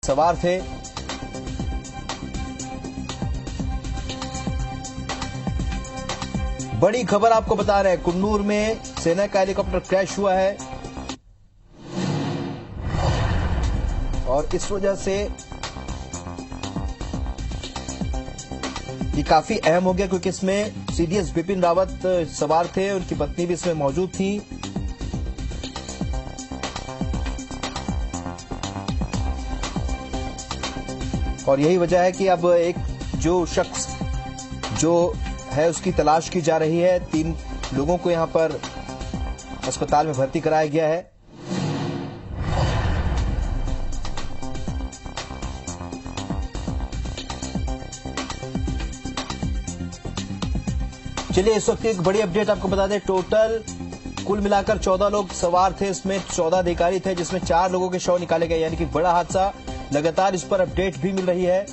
सवार थे। बड़ी खबर आपको बता रहे हैं, कुन्नूर में सेना का हेलीकॉप्टर क्रैश हुआ है और इस वजह से ये काफी अहम हो गया, क्योंकि इसमें सीडीएस बिपिन रावत सवार थे, उनकी पत्नी भी इसमें मौजूद थी। और यही वजह है कि अब एक जो शख्स जो है उसकी तलाश की जा रही है। 3 लोगों को यहां पर अस्पताल में भर्ती कराया गया है। चलिए इस वक्त एक बड़ी अपडेट आपको बता दें। टोटल कुल मिलाकर 14 लोग सवार थे, इसमें 14 अधिकारी थे, जिसमें 4 लोगों के शव निकाले गए, यानी कि बड़ा हादसा। लगातार इस पर अपडेट भी मिल रही है।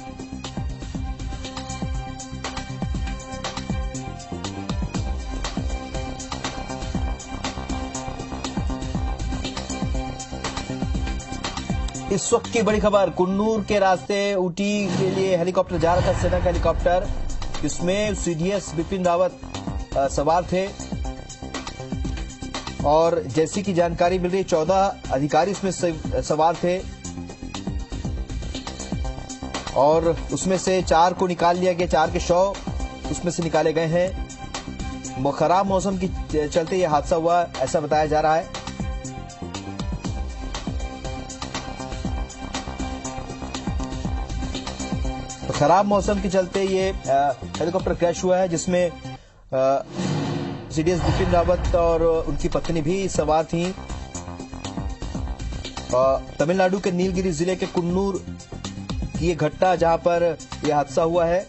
इस वक्त की बड़ी खबर, कुन्नूर के रास्ते ऊटी के लिए हेलीकॉप्टर जा रहा था, सेना का हेलीकॉप्टर, जिसमें सीडीएस बिपिन रावत सवार थे। और जैसी की जानकारी मिल रही, 14 अधिकारी इसमें सवार थे और उसमें से 4 को निकाल लिया गया, 4 के शव उसमें से निकाले गए हैं। खराब मौसम के चलते यह हादसा हुआ, ऐसा बताया जा रहा है। तो खराब मौसम के चलते ये हेलीकॉप्टर क्रैश हुआ है, जिसमें सीडीएस बिपिन रावत और उनकी पत्नी भी सवार थीं। तमिलनाडु के नीलगिरी जिले के कुन्नूर की ये घटना जहां पर यह हादसा हुआ है।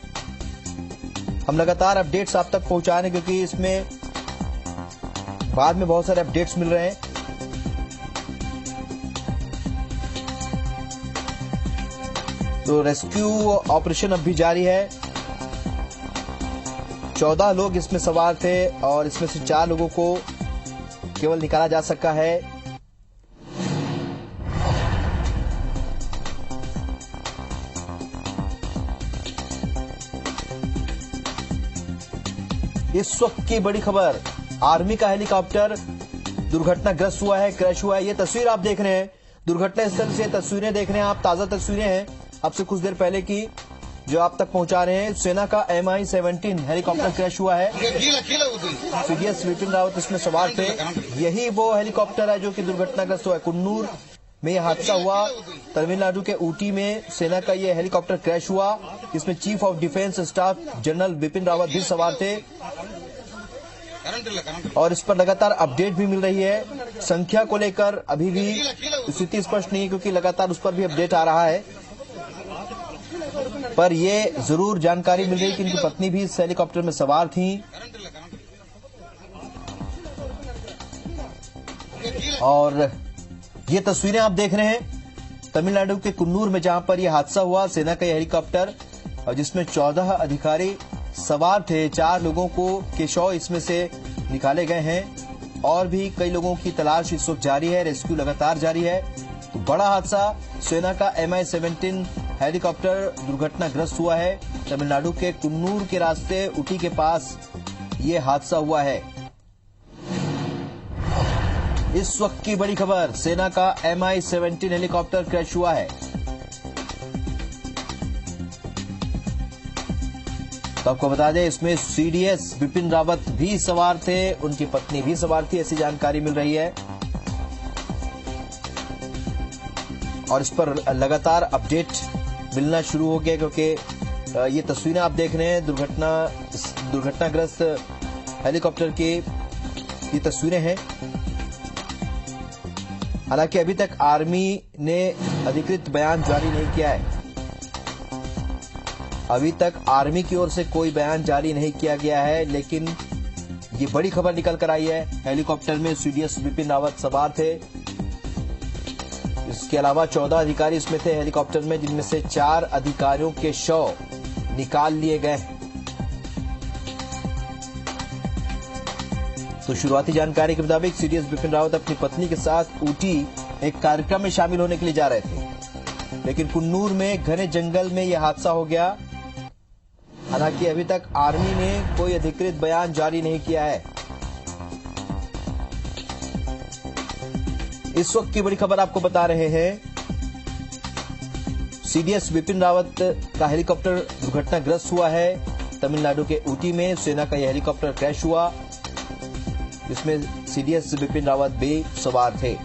हम लगातार अपडेट्स आप तक पहुंचा रहे हैं, क्योंकि इसमें बाद में बहुत सारे अपडेट्स मिल रहे हैं। तो रेस्क्यू ऑपरेशन अब भी जारी है। 14 लोग इसमें सवार थे और इसमें से 4 लोगों को केवल निकाला जा सका है। इस वक्त की बड़ी खबर, आर्मी का हेलीकॉप्टर दुर्घटनाग्रस्त हुआ है, क्रैश हुआ है। ये तस्वीर आप देख रहे हैं, दुर्घटना स्थल से तस्वीरें देख रहे हैं आप। ताजा तस्वीरें हैं आपसे कुछ देर पहले की, जो आप तक पहुंचा रहे हैं। सेना का MI-17 हेलीकॉप्टर क्रैश हुआ है। सीडीएस बिपिन रावत इसमें सवार थे। यही वो हेलीकॉप्टर है जो कि दुर्घटनाग्रस्त हुआ है। कुन्नूर में यह हादसा हुआ। तमिलनाडु के ऊटी में सेना का यह हेलीकॉप्टर क्रैश हुआ, जिसमें chief of defence staff general Bipin Rawat भी सवार थे। और इस पर लगातार अपडेट भी मिल रही है। संख्या को लेकर अभी भी स्थिति स्पष्ट नहीं है, क्योंकि लगातार उस पर भी अपडेट आ रहा है। पर यह जरूर जानकारी मिल रही कि इनकी पत्नी भी इस हेलीकॉप्टर में सवार थी। और ये तस्वीरें आप देख रहे हैं तमिलनाडु के कुन्नूर में, जहां पर यह हादसा हुआ। सेना का यह हेलीकॉप्टर, और जिसमें 14 अधिकारी सवार थे, 4 लोगों को के शव इसमें से निकाले गए हैं। और भी कई लोगों की तलाश इस वक्त जारी है, रेस्क्यू लगातार जारी है। तो बड़ा हादसा, सेना का MI-17 हेलीकॉप्टर दुर्घटनाग्रस्त हुआ है। तमिलनाडु के कुन्नूर के रास्ते ऊटी के पास ये हादसा हुआ है। इस वक्त की बड़ी खबर, सेना का MI-17 हेलीकॉप्टर क्रैश हुआ है। तो आपको बता दें, इसमें सीडीएस बिपिन रावत भी सवार थे, उनकी पत्नी भी सवार थी, ऐसी जानकारी मिल रही है। और इस पर लगातार अपडेट मिलना शुरू हो गया, क्योंकि ये तस्वीरें आप देख रहे हैं दुर्घटनाग्रस्त हेलीकॉप्टर की ये तस्वीरें हैं। हालांकि अभी तक आर्मी ने अधिकृत बयान जारी नहीं किया है। अभी तक आर्मी की ओर से कोई बयान जारी नहीं किया गया है, लेकिन ये बड़ी खबर निकल कर आई है। हेलीकॉप्टर में सीडीएस बिपिन रावत सवार थे। इसके अलावा 14 अधिकारी इसमें थे हेलीकॉप्टर में, जिनमें से 4 अधिकारियों के शव निकाल लिए गए। तो शुरुआती जानकारी के मुताबिक सीडीएस बिपिन रावत अपनी पत्नी के साथ ऊटी एक कार्यक्रम में शामिल होने के लिए जा रहे थे। लेकिन कुन्नूर में घने जंगल में यह हादसा हो गया। हालांकि अभी तक आर्मी ने कोई अधिकृत बयान जारी नहीं किया है। इस वक्त की बड़ी खबर आपको बता रहे हैं, सीडीएस विपिन रावत का हेलीकॉप्टर दुर्घटनाग्रस्त हुआ है। तमिलनाडु के ऊटी में सेना का यह हेलीकॉप्टर क्रैश हुआ, जिसमें सीडीएस विपिन रावत भी सवार थे।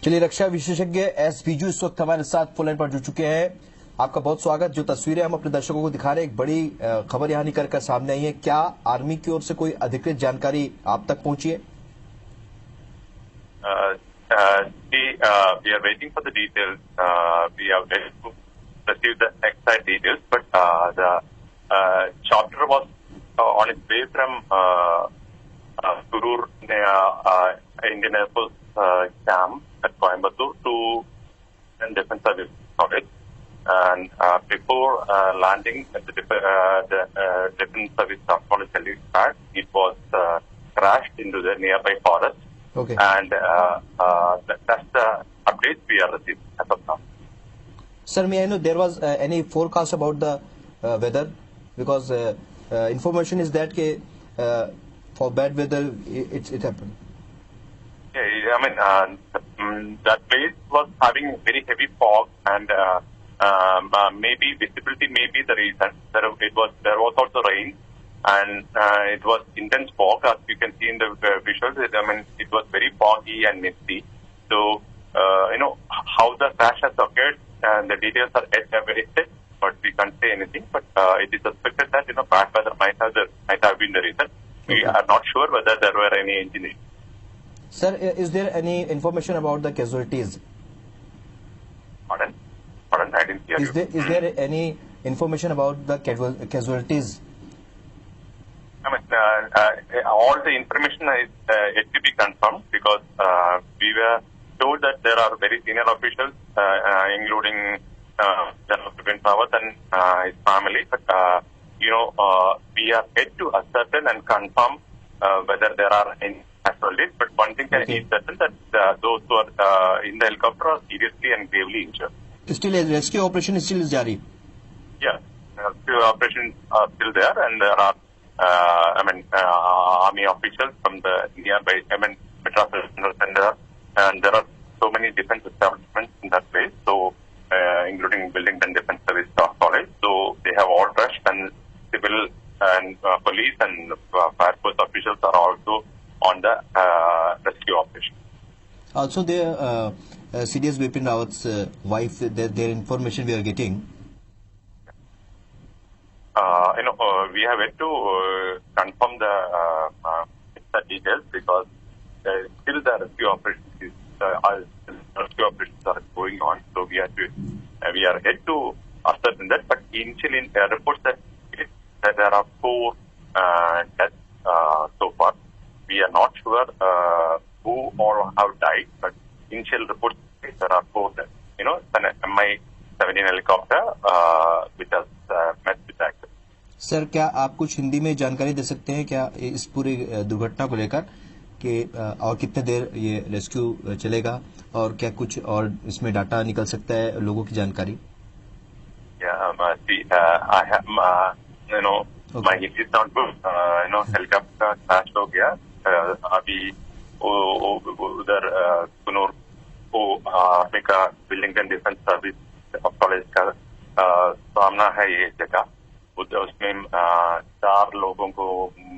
चलिए, रक्षा विशेषज्ञ एस बीजू इस वक्त हमारे साथ फोन लाइन पर जुड़ चुके हैं। आपका बहुत स्वागत। जो तस्वीरें हम अपने दर्शकों को दिखा रहे हैं, एक बड़ी खबर यहां निकल कर सामने आई है। क्या आर्मी की ओर से कोई अधिकृत जानकारी आप तक पहुंची है? We are waiting for the details. We have received the exact details, but the chopper was on its way from Kurur Indian Air Force camp at Coimbatore to Defence Service College. And before landing at the Defence Service College helipad, it was crashed into the nearby forest. Okay. And that's the update we are receiving as of now. Sir, may I know there was any forecast about the weather? Because information is that for bad weather it happened. Yeah, I mean, that place was having very heavy fog, and maybe visibility may be the reason. There was also rain, and it was intense fog, as you can see in the visuals. I mean, it was very foggy and misty. So, how the crash has occurred, and the details are very set, but we can't say anything. But it is suspected that bad weather might have been the reason. We are not sure whether there were any engineers. Sir, is there any information about the casualties? Pardon? I didn't hear you. Is there any information about the casualties? I mean, all the information is yet to be confirmed, because we were told that there are very senior officials, including General Vipin Rawat and his family. But we are yet to ascertain and confirm whether there are any casualties. But one thing is certain, that those who are in the helicopter are seriously and gravely injured. Still, a rescue operation is still jari. Yeah, rescue operations are still there, and there are army officials from the nearby Madras Regional Center, and there are so many defense establishments in that place, so including Wellington Defence Service College. So they have all rushed, and civil and police and fire force officials are also on the rescue operation. Also, their CDS Vipin Rawat's wife, their information we are getting. We have yet to confirm the details, because still the rescue operations are going on. So we are yet to ascertain that. But initially, reports that there are 4 deaths so far. We are not sure who all have died, but initial reports say there are 4 deaths. It's an Mi-17 helicopter which has met with accident. Sir, क्या आप कुछ हिंदी में जानकारी दे सकते हैं क्या इस पूरी दुर्घटना को लेकर, कि और कितने देर ये रेस्क्यू चलेगा, और क्या कुछ और इसमें डाटा निकल सकता है, लोगों की जानकारी? My Hindi is not good. Helicopter crash हो गया. अभी उधर कुनूर आर्मी का विलिंगटन डिफेंस सर्विस कॉलेज का सामना है ये जगह. उसमें 4 लोगों को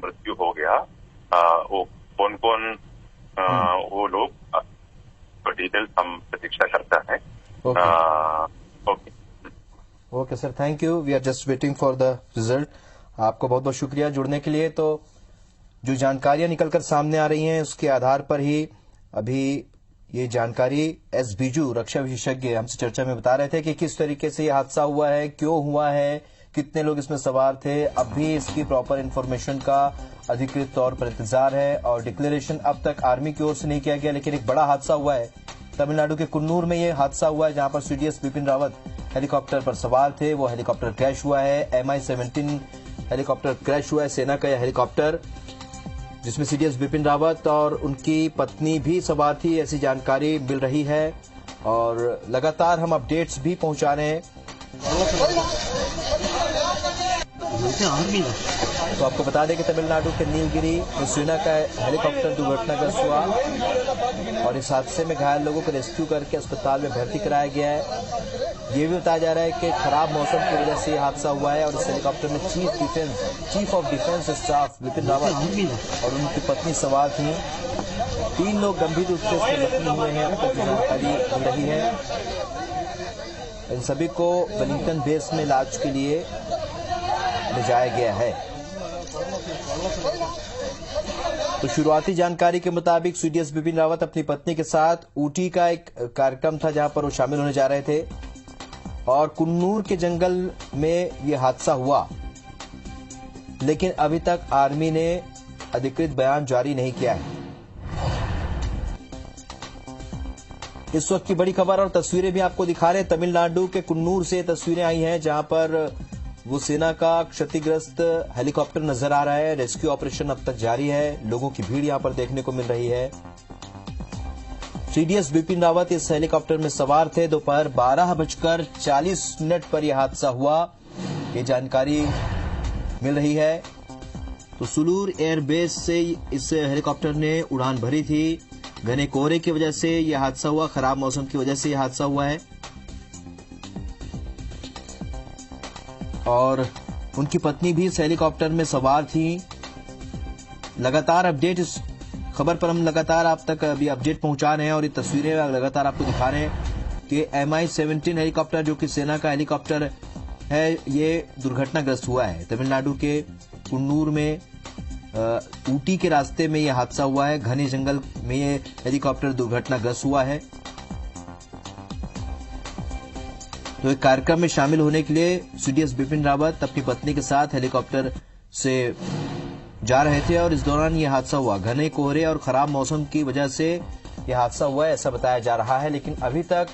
मृत्यु हो गया. वो कौन वो लोग, डिटेल्स हम प्रतीक्षा करता है. Okay sir, thank you. We are just waiting for the result. आपको बहुत बहुत शुक्रिया जुड़ने के लिए. तो जो जानकारियां निकलकर सामने आ रही हैं, उसके आधार पर ही अभी ये जानकारी एस बीजू रक्षा विशेषज्ञ हमसे चर्चा में बता रहे थे कि किस तरीके से ये हादसा हुआ है, क्यों हुआ है, कितने लोग इसमें सवार थे, अब भी इसकी प्रॉपर इन्फॉर्मेशन का अधिकृत तौर पर इंतजार है और डिक्लेरेशन अब तक आर्मी की ओर से नहीं किया गया। लेकिन एक बड़ा हादसा हुआ है तमिलनाडु के कुन्नूर में। ये हादसा हुआ है जहां पर सीडीएस बिपिन रावत हेलीकॉप्टर पर सवार थे। वो हेलीकॉप्टर क्रैश हुआ है। MI-17 हेलीकॉप्टर क्रैश हुआ है, सेना का यह हेलीकॉप्टर, जिसमें सीडीएस बिपिन रावत और उनकी पत्नी भी सवार थी, ऐसी जानकारी मिल रही है और लगातार हम अपडेट्स भी पहुंचा रहे हैं। तो आपको बता दें कि तमिलनाडु के नीलगिरी में सेना का हेलीकॉप्टर दुर्घटनाग्रस्त हुआ और इस हादसे में घायल लोगों को रेस्क्यू करके अस्पताल में भर्ती कराया गया है। ये भी बताया जा रहा है कि खराब मौसम की वजह से यह हादसा हुआ है और इस हेलीकॉप्टर में chief of defence staff Bipin Rawat और उनकी पत्नी सवार थी। 3 लोग गंभीर रूप से इसमें जख्मी हुए हैं, अब तक जानकारी मिल रही है। इन सभी को वेलिंगटन बेस में इलाज के लिए ले जाया गया है। तो शुरुआती जानकारी के मुताबिक सीडीएस बिपिन रावत अपनी पत्नी के साथ ऊटी का एक कार्यक्रम था जहां पर वो शामिल होने जा रहे थे और कुन्नूर के जंगल में यह हादसा हुआ। लेकिन अभी तक आर्मी ने अधिकृत बयान जारी नहीं किया है। इस वक्त की बड़ी खबर और तस्वीरें भी आपको दिखा रहे हैं। तमिलनाडु के कुन्नूर से तस्वीरें आई हैं जहां पर वो सेना का क्षतिग्रस्त हेलीकॉप्टर नजर आ रहा है। रेस्क्यू ऑपरेशन अब तक जारी है। लोगों की भीड़ यहां पर देखने को मिल रही है। सीडीएस बिपिन रावत इस हेलीकॉप्टर में सवार थे। दोपहर 12:40 पर यह हादसा हुआ, ये जानकारी मिल रही है। तो सुलूर एयरबेस से इस हेलीकॉप्टर ने उड़ान भरी थी। घने कोहरे की वजह से यह हादसा हुआ, खराब मौसम की वजह से यह हादसा हुआ है और उनकी पत्नी भी इस हेलीकॉप्टर में सवार थी। लगातार अपडेट, इस खबर पर हम लगातार आप तक अभी अपडेट पहुंचा रहे हैं और ये तस्वीरें लगातार आपको दिखा रहे हैं कि MI-17 हेलीकॉप्टर जो कि सेना का हेलीकॉप्टर है, ये दुर्घटनाग्रस्त हुआ है। तमिलनाडु के कुन्नूर में ऊटी के रास्ते में यह हादसा हुआ है। घने जंगल में ये हेलीकॉप्टर दुर्घटनाग्रस्त हुआ है। तो एक कार्यक्रम में शामिल होने के लिए सीडीएस बिपिन रावत अपनी पत्नी के साथ हेलीकॉप्टर से जा रहे थे और इस दौरान यह हादसा हुआ। घने कोहरे और खराब मौसम की वजह से यह हादसा हुआ है, ऐसा बताया जा रहा है। लेकिन अभी तक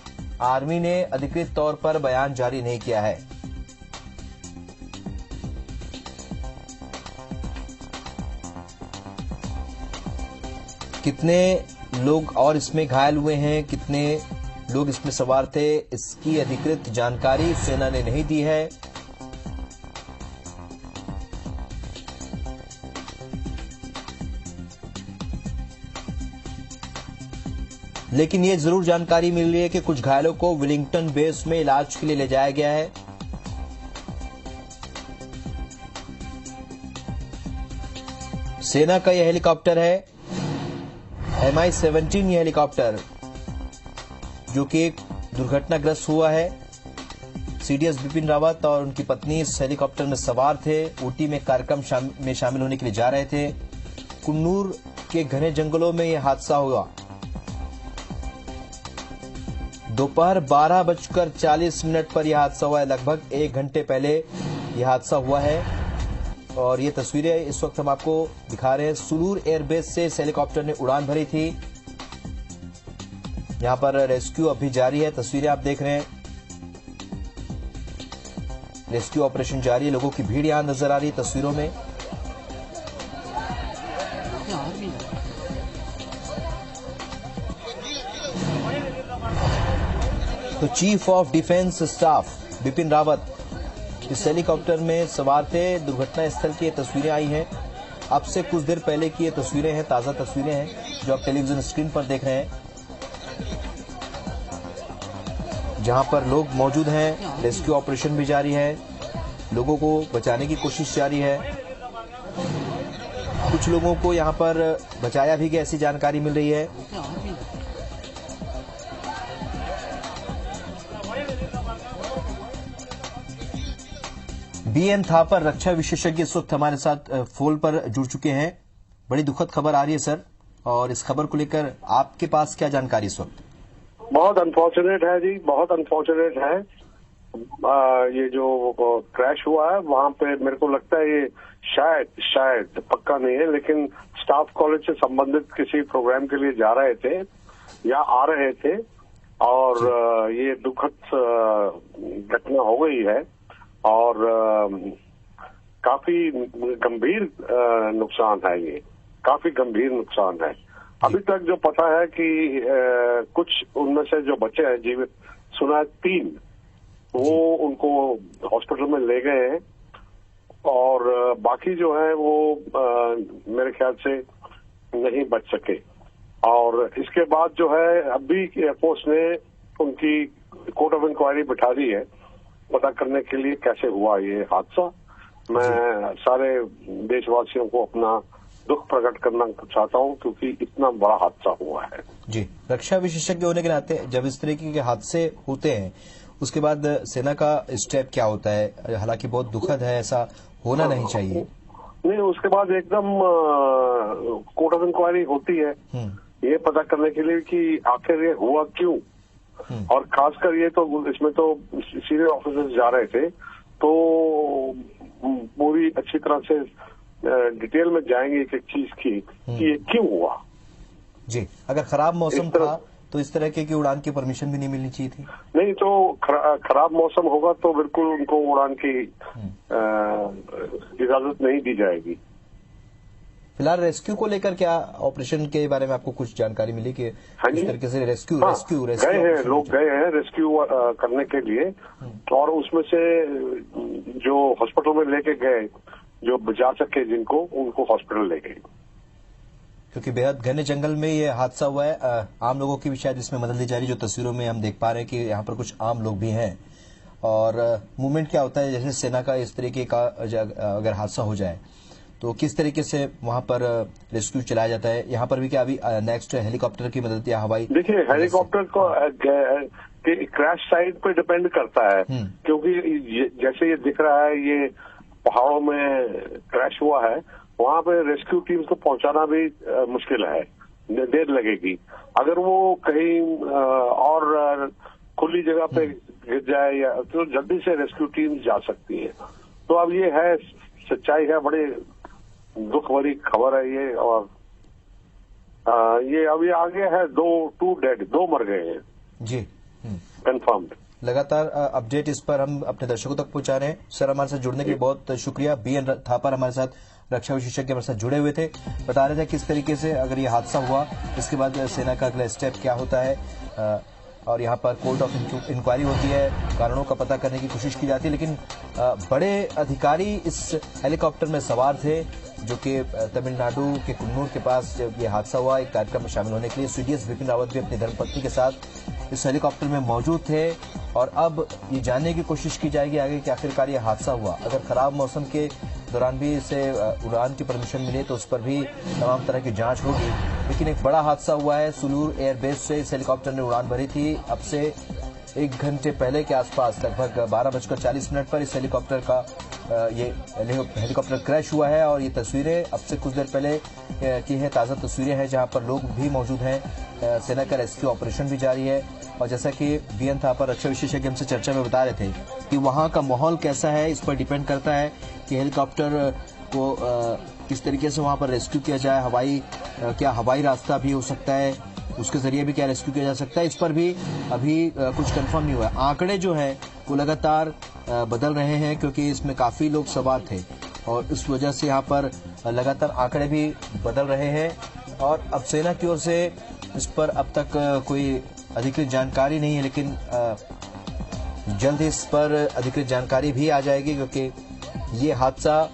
आर्मी ने अधिकृत तौर पर बयान जारी नहीं किया है। कितने लोग और इसमें घायल हुए हैं, कितने लोग इसमें सवार थे, इसकी अधिकृत जानकारी सेना ने नहीं दी है। लेकिन ये जरूर जानकारी मिल रही है कि कुछ घायलों को वेलिंगटन बेस में इलाज के लिए ले जाया गया है। सेना का यह हेलीकॉप्टर है MI-17 ये हेलीकॉप्टर जो कि एक दुर्घटनाग्रस्त हुआ है। सीडीएस बिपिन रावत और उनकी पत्नी इस हेलीकॉप्टर में सवार थे। ऊटी में कार्यक्रम में शामिल होने के लिए जा रहे थे। कुन्नूर के घने जंगलों में यह हादसा हुआ। दोपहर 12:40 पर यह हादसा हुआ है। लगभग 1 घंटे पहले यह हादसा हुआ है और ये तस्वीरें इस वक्त हम आपको दिखा रहे हैं। सुलूर एयरबेस से इस हेलीकॉप्टर ने उड़ान भरी थी। यहां पर रेस्क्यू अभी जारी है। तस्वीरें आप देख रहे हैं, रेस्क्यू ऑपरेशन जारी है। लोगों की भीड़ यहां नजर आ रही है तस्वीरों में। तो chief of defence staff Bipin Rawat इस हेलीकॉप्टर में सवार थे। दुर्घटना स्थल की ये तस्वीरें आई हैं। अब से कुछ देर पहले की ये तस्वीरें हैं, ताजा तस्वीरें हैं जो आप टेलीविजन स्क्रीन पर देख रहे हैं, जहां पर लोग मौजूद हैं। रेस्क्यू ऑपरेशन भी जारी है, लोगों को बचाने की कोशिश जारी है। कुछ लोगों को यहां पर बचाया भी गया, ऐसी जानकारी मिल रही है। BN थापर रक्षा विशेषज्ञ इस वक्त हमारे साथ फोन पर जुड़ चुके हैं। बड़ी दुखद खबर आ रही है सर, और इस खबर को लेकर आपके पास क्या जानकारी इस वक्त? बहुत अनफॉर्चुनेट है जी, बहुत अनफॉर्चुनेट है। ये जो क्रैश हुआ है वहां पे मेरे को लगता है ये शायद पक्का नहीं है, लेकिन स्टाफ कॉलेज से संबंधित किसी प्रोग्राम के लिए जा रहे थे या आ रहे थे और ये दुखद घटना हो गई है और काफी गंभीर नुकसान है, ये काफी गंभीर नुकसान है। अभी तक जो पता है कि कुछ उनमें से जो बचे हैं जीवित, सुना है 3, वो उनको हॉस्पिटल में ले गए हैं और बाकी जो है वो मेरे ख्याल से नहीं बच सके। और इसके बाद जो है अभी एयरफोर्स ने उनकी कोर्ट ऑफ इंक्वायरी बिठा दी है पता करने के लिए कैसे हुआ ये हादसा। मैं सारे देशवासियों को अपना दुख प्रकट करना चाहता हूं क्योंकि इतना बड़ा हादसा हुआ है। जी, रक्षा विशेषज्ञ होने के नाते जब इस तरीके के हादसे होते हैं उसके बाद सेना का स्टेप क्या होता है? हालांकि बहुत दुखद है, ऐसा होना नहीं चाहिए। नहीं, उसके बाद एकदम कोर्ट ऑफ इंक्वायरी होती है ये पता करने के लिए कि आखिर ये हुआ क्यों, और खासकर ये तो इसमें तो सीनियर ऑफिसर्स जा रहे थे तो पूरी अच्छी तरह से डिटेल में जाएंगे एक एक चीज की कि ये क्यों हुआ। जी, अगर खराब मौसम था तो इस तरह की उड़ान की परमिशन भी नहीं मिलनी चाहिए थी। नहीं तो खराब मौसम होगा तो बिल्कुल उनको उड़ान की इजाजत नहीं दी जाएगी। फिलहाल रेस्क्यू को लेकर क्या ऑपरेशन के बारे में आपको कुछ जानकारी मिली कि इस तरीके से रेस्क्यू गए हैं लोग, गए हैं रेस्क्यू करने के लिए और उसमें से जो हॉस्पिटल में लेके गए, जो बचा सके जिनको, उनको हॉस्पिटल ले गए। क्योंकि बेहद घने जंगल में ये हादसा हुआ है, आम लोगों की भी शायद इसमें मदद ली जा रही है। जो तस्वीरों में हम देख पा रहे हैं कि यहाँ पर कुछ आम लोग भी हैं। और मूवमेंट क्या होता है, जैसे सेना का इस तरीके का अगर हादसा हो जाए तो किस तरीके से वहां पर रेस्क्यू चलाया जाता है? यहाँ पर भी क्या अभी नेक्स्ट हेलीकॉप्टर की मदद या हवाई? देखिए, हेलीकॉप्टर को क्रैश साइट पे डिपेंड करता है क्योंकि जैसे ये दिख रहा है ये पहाड़ों में क्रैश हुआ है, वहां पे रेस्क्यू टीम्स को पहुंचाना भी मुश्किल है, देर लगेगी। अगर वो कहीं और खुली जगह पे गिर जाए या तो जल्दी से रेस्क्यू टीम्स जा सकती है। तो अब ये है, सच्चाई है, बड़ी दुख भरी खबर है ये। और ये अभी आगे है, 2 मर गए हैं जी, कंफर्म्ड। लगातार अपडेट इस पर हम अपने दर्शकों तक पहुंचा रहे हैं। सर, हमारे साथ जुड़ने के लिए बहुत शुक्रिया। BN थापर हमारे साथ रक्षा विशेषज्ञ हमारे साथ जुड़े हुए थे, बता रहे थे किस तरीके से अगर ये हादसा हुआ इसके बाद सेना का अगला स्टेप क्या होता है। और यहाँ पर कोर्ट ऑफ इंक्वायरी होती है, कारणों का पता करने की कोशिश की जाती है। लेकिन बड़े अधिकारी इस हेलीकॉप्टर में सवार थे जो कि तमिलनाडु के कुन्नूर के पास जब ये हादसा हुआ एक कार्यक्रम में शामिल होने के लिए CDS बिपिन रावत भी अपनी धर्मपत्नी के साथ इस हेलीकॉप्टर में मौजूद थे। और अब ये जानने की कोशिश की जाएगी आगे कि आखिरकार ये हादसा हुआ, अगर खराब मौसम के दौरान भी इसे उड़ान की परमिशन मिले तो उस पर भी तमाम तरह की जांच होगी। लेकिन एक बड़ा हादसा हुआ है, सुलूर एयरबेस से इस हेलीकॉप्टर ने उड़ान भरी थी। अब से 1 घंटे पहले के आसपास लगभग 12:40 पर इस हेलीकॉप्टर का ये हेलीकॉप्टर क्रैश हुआ है। और ये तस्वीरें अब से कुछ देर पहले की है, ताज़ा तस्वीरें हैं जहां पर लोग भी मौजूद हैं। सेना का रेस्क्यू ऑपरेशन भी जारी है। और जैसा कि BN थापर रक्षा विशेषज्ञ हमसे चर्चा में बता रहे थे कि वहां का माहौल कैसा है इस पर डिपेंड करता है कि हेलीकॉप्टर को किस तरीके से वहां पर रेस्क्यू किया जाए। क्या हवाई रास्ता भी हो सकता है, उसके जरिए भी क्या रेस्क्यू किया जा सकता है, इस पर भी अभी कुछ कंफर्म नहीं हुआ है। आंकड़े जो है वो लगातार बदल रहे हैं क्योंकि इसमें काफी लोग सवार थे और इस वजह से यहाँ पर लगातार आंकड़े भी बदल रहे हैं। और अब सेना की ओर से इस पर अब तक कोई अधिकृत जानकारी नहीं है, लेकिन जल्द इस पर अधिकृत जानकारी भी आ जाएगी क्योंकि ये हादसा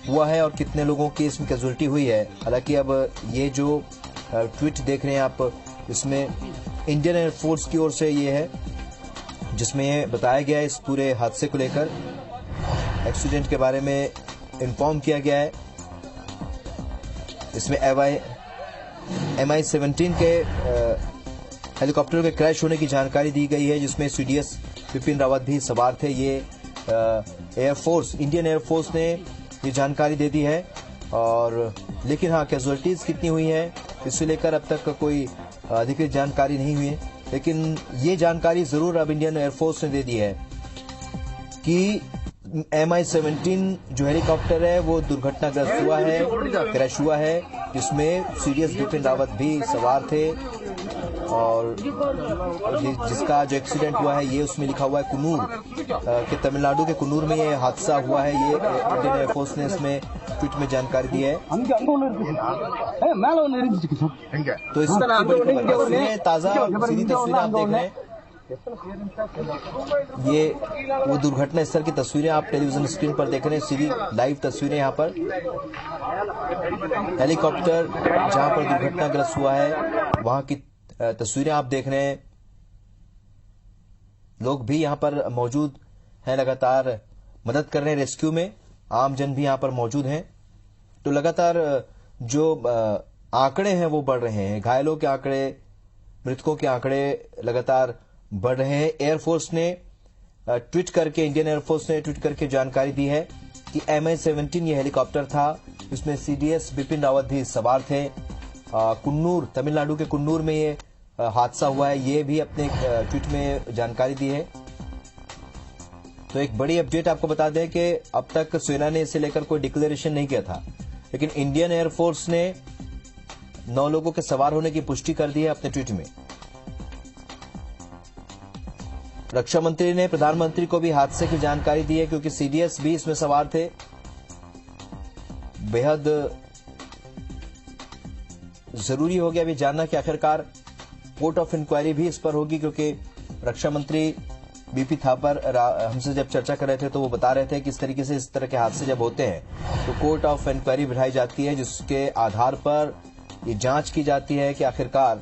हुआ है और कितने लोगों की इसमें कैजुअल्टी हुई है। हालांकि अब ये जो ट्वीट देख रहे हैं आप, इसमें इंडियन एयरफोर्स की ओर से ये है जिसमें ये बताया गया है इस पूरे हादसे को लेकर, एक्सीडेंट के बारे में इन्फॉर्म किया गया है। इसमें MI-17 के हेलीकॉप्टर के क्रैश होने की जानकारी दी गई है जिसमें CDS बिपिन रावत भी सवार थे। ये एयरफोर्स, इंडियन एयरफोर्स ने ये जानकारी दे दी है। और लेकिन हाँ, कैजुअल्टीज कितनी हुई है इसे लेकर अब तक कोई अधिकृत जानकारी नहीं हुई है। लेकिन ये जानकारी जरूर अब इंडियन एयरफोर्स ने दे दी है कि MI-17 जो हेलीकॉप्टर है वो दुर्घटनाग्रस्त हुआ है, क्रैश हुआ है, जिसमें सीडीएस बिपिन रावत भी सवार थे। और जिसका जो एक्सीडेंट हुआ है ये उसमें लिखा हुआ है कुन्नूर के, तमिलनाडु के कुन्नूर में ये हादसा हुआ है। ये इंडियन एयरफोर्स ने इसमें ट्वीट में जानकारी दी है। तो इसमें ताजा सीधी तस्वीरें आप देख रहे हैं। ये वो दुर्घटना स्थल की तस्वीरें आप टेलीविजन स्क्रीन पर देख रहे हैं, सीधी लाइव तस्वीरें यहाँ पर। हेलीकॉप्टर जहां पर दुर्घटनाग्रस्त हुआ है वहां की तस्वीरें आप देख रहे हैं। लोग भी यहां पर मौजूद हैं, लगातार मदद कर रहे हैं रेस्क्यू में। आम जन भी यहां पर मौजूद हैं। तो लगातार जो आंकड़े हैं वो बढ़ रहे हैं, घायलों के आंकड़े, मृतकों के आंकड़े लगातार बढ़ रहे हैं। एयरफोर्स ने ट्वीट करके, इंडियन एयरफोर्स ने ट्वीट करके जानकारी दी है कि MI-17 ये हेलीकॉप्टर था, इसमें सीडीएस बिपिन रावत भी सवार थे। कुन्नूर, तमिलनाडु के कुन्नूर में ये हादसा हुआ है, ये भी अपने ट्वीट में जानकारी दी है। तो एक बड़ी अपडेट आपको बता दें कि अब तक सेना ने इसे लेकर कोई डिक्लेरेशन नहीं किया था, लेकिन इंडियन एयरफोर्स ने 9 लोगों के सवार होने की पुष्टि कर दी है अपने ट्वीट में। रक्षा मंत्री ने प्रधानमंत्री को भी हादसे की जानकारी दी है, क्योंकि सीडीएस भी इसमें सवार थे। बेहद जरूरी हो गया अभी जानना कि आखिरकार कोर्ट ऑफ इंक्वायरी भी इस पर होगी, क्योंकि रक्षा मंत्री बीपी थापर हमसे जब चर्चा कर रहे थे तो वो बता रहे थे कि इस तरीके से, इस तरह के हादसे जब होते हैं तो कोर्ट ऑफ इंक्वायरी बिठाई जाती है, जिसके आधार पर ये जांच की जाती है कि आखिरकार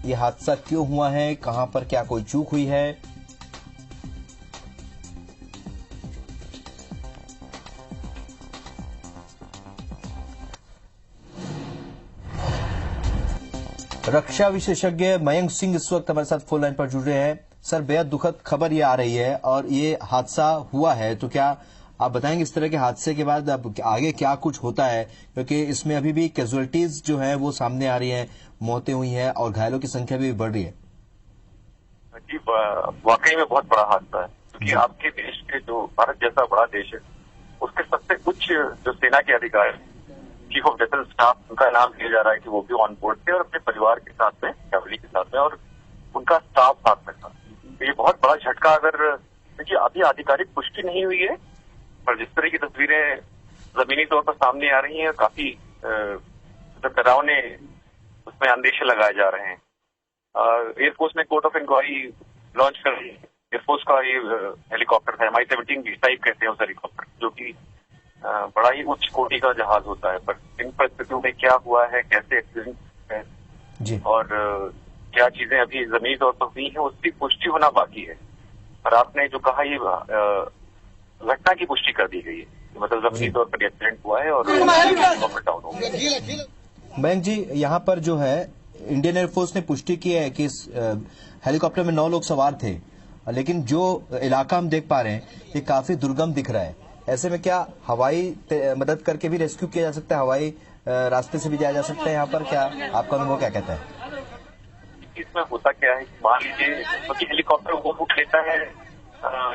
ये हादसा क्यों हुआ है, कहां पर क्या कोई चूक हुई है। रक्षा विशेषज्ञ मयंक सिंह इस वक्त हमारे साथ फोन लाइन पर जुड़ रहे हैं। सर, बेहद दुखद खबर ये आ रही है और ये हादसा हुआ है, तो क्या आप बताएंगे इस तरह के हादसे के बाद अब आगे क्या कुछ होता है, क्योंकि इसमें अभी भी कैजुअलिटीज जो है वो सामने आ रही हैं, मौतें हुई हैं और घायलों की संख्या भी बढ़ रही है। जी, वाकई में बहुत बड़ा हादसा है, क्योंकि आपके देश के, जो भारत जैसा बड़ा देश है, उसके सबसे उच्च जो सेना के अधिकारी, चीफ ऑफ डिफेंस स्टाफ, उनका नाम लिया जा रहा है कि वो भी ऑन बोर्ड थे और अपने परिवार के साथ में, फैमिली के साथ में, और उनका स्टाफ साथ में था। तो ये बहुत बड़ा झटका, अगर क्योंकि अभी आधिकारिक पुष्टि नहीं हुई है, पर जिस तरह की तस्वीरें जमीनी तौर पर सामने आ रही हैं, काफी डरावने उसमें अंदेशे लगाए जा रहे हैं। एयरफोर्स ने कोर्ट ऑफ इंक्वायरी लॉन्च कर दी। एयरफोर्स का ये हेलीकॉप्टर था, MI-17 टाइप कहते हैं उस हेलीकॉप्टर, जो कि बड़ा ही उच्च कोटि का जहाज होता है। पर इन परिस्थितियों में क्या हुआ है, कैसे एक्सीडेंट है जी, और क्या चीजें अभी जमीनी तौर पर हुई हैं, उसकी पुष्टि होना बाकी है। और आपने जो कहा, ये घटना की पुष्टि कर दी गई है, मतलब जमीनी तौर पर एक्सीडेंट हुआ है और डाउन हो गया। मयंक जी, यहाँ पर जो है इंडियन एयरफोर्स ने पुष्टि की है कि इस हेलीकॉप्टर में 9 लोग सवार थे, लेकिन जो इलाका हम देख पा रहे हैं ये काफी दुर्गम दिख रहा है। ऐसे में क्या हवाई मदद करके भी रेस्क्यू किया जा सकता है, हवाई रास्ते से भी जाया जा सकता है यहाँ पर? क्या आपका अनुभव क्या कहता है? इसमें होता क्या है, मान लीजिए क्योंकि हेलीकॉप्टर वो रूट लेता है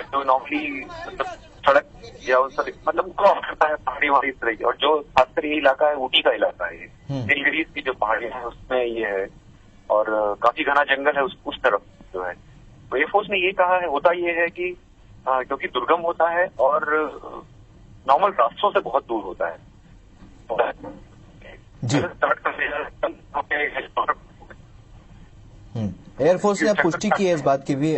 जो नॉर्मली मतलब सड़क या उस मतलब क्रॉस करता है पहाड़ी वाली इस तरह की, और जो खासकर ये इलाका है ऊटी का इलाका है, नीलगिरीज की जो पहाड़ियां हैं उसमें ये है, और काफी घना जंगल है उस तरफ जो है। तो एयरफोर्स ने ये कहा है, होता ये है कि क्योंकि दुर्गम होता है और नॉर्मल रास्तों से बहुत दूर होता है जी। एयरफोर्स ने अब पुष्टि की है इस बात की भी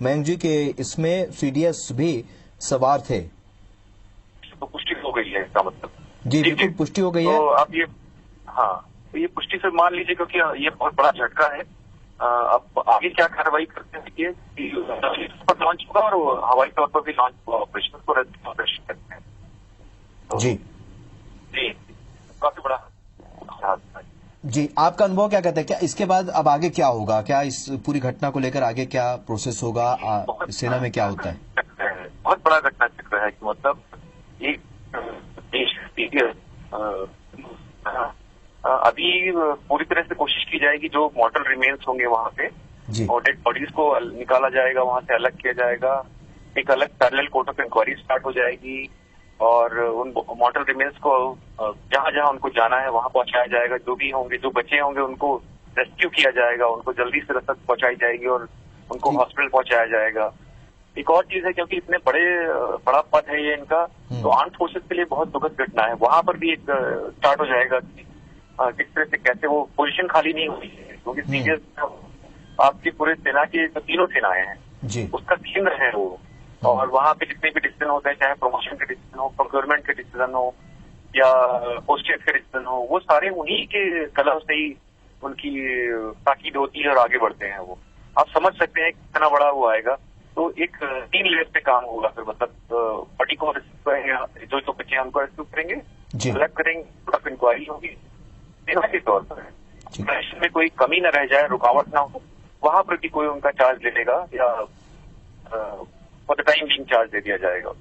मयंक जी के इसमें सीडीएस भी सवार थे। तो पुष्टि हो गई है इसका मतलब? जी बिल्कुल पुष्टि हो गई है। तो अब ये, हाँ, तो ये पुष्टि से मान लीजिए, क्योंकि ये बहुत बड़ा झटका है। अब आगे क्या कार्रवाई करते हैं कि लॉन्च होगा और हवाई तौर पर भी लॉन्च हुआ ऑपरेशन को ऑपरेशन करते हैं तो जी जी, काफी बड़ा हादसा है। जी, आपका अनुभव क्या कहता है, क्या इसके बाद अब आगे क्या होगा, क्या इस पूरी घटना को लेकर आगे क्या प्रोसेस होगा, सेना में क्या होता है? बहुत बड़ा घटना चक्र है कि मतलब एक देश अभी पूरी तरह से कोशिश की जाएगी, जो मॉर्टल रिमेन्स होंगे वहां पे और डेड बॉडीज को निकाला जाएगा, वहां से अलग किया जाएगा, एक अलग parallel court of inquiry start हो जाएगी और उन मॉर्टल रिमेन्स को जहां जहां उनको जाना है वहां पहुंचाया जाएगा। जो भी होंगे, जो बच्चे होंगे, उनको रेस्क्यू किया जाएगा, उनको जल्दी से रसद पहुंचाई जाएगी और उनको हॉस्पिटल पहुंचाया जाएगा। एक और चीज है, क्योंकि इतने बड़ा पद है ये इनका, तो आर्म फोर्सेस के लिए बहुत दुखद घटना है। वहां पर भी एक स्टार्ट हो जाएगा कि किस तरह से कैसे वो पोजीशन खाली नहीं हुई है, क्योंकि सीरियस आपकी पूरे सेना की जो तीनों सेनाएं हैं जी, उसका केंद्र है वो। और वहां पे जितने भी डिसीजन होते हैं, चाहे प्रमोशन के डिसीजन हो, प्रोक्योरमेंट के डिसीजन हो या पोस्टेज के डिसीजन हो, वो सारे उन्हीं के कलम से ही उनकी ताकीद होती है और आगे बढ़ते हैं वो। आप समझ सकते हैं कितना बड़ा वो आएगा। तो एक 3 लेवल पे काम होगा फिर, मतलब पार्टी को रेस्क्यू करेंगे, जो बच्चे हैं उनको रेस्क्यू करेंगे, अलग करेंगे, ऑफ इंक्वायरी होगी सेना के तौर पर। ऑपरेशन में कोई कमी न रह जाए, रुकावट ना हो, वहां पर भी कोई उनका चार्ज ले लेगा या for the time being charge दे दिया जाएगा।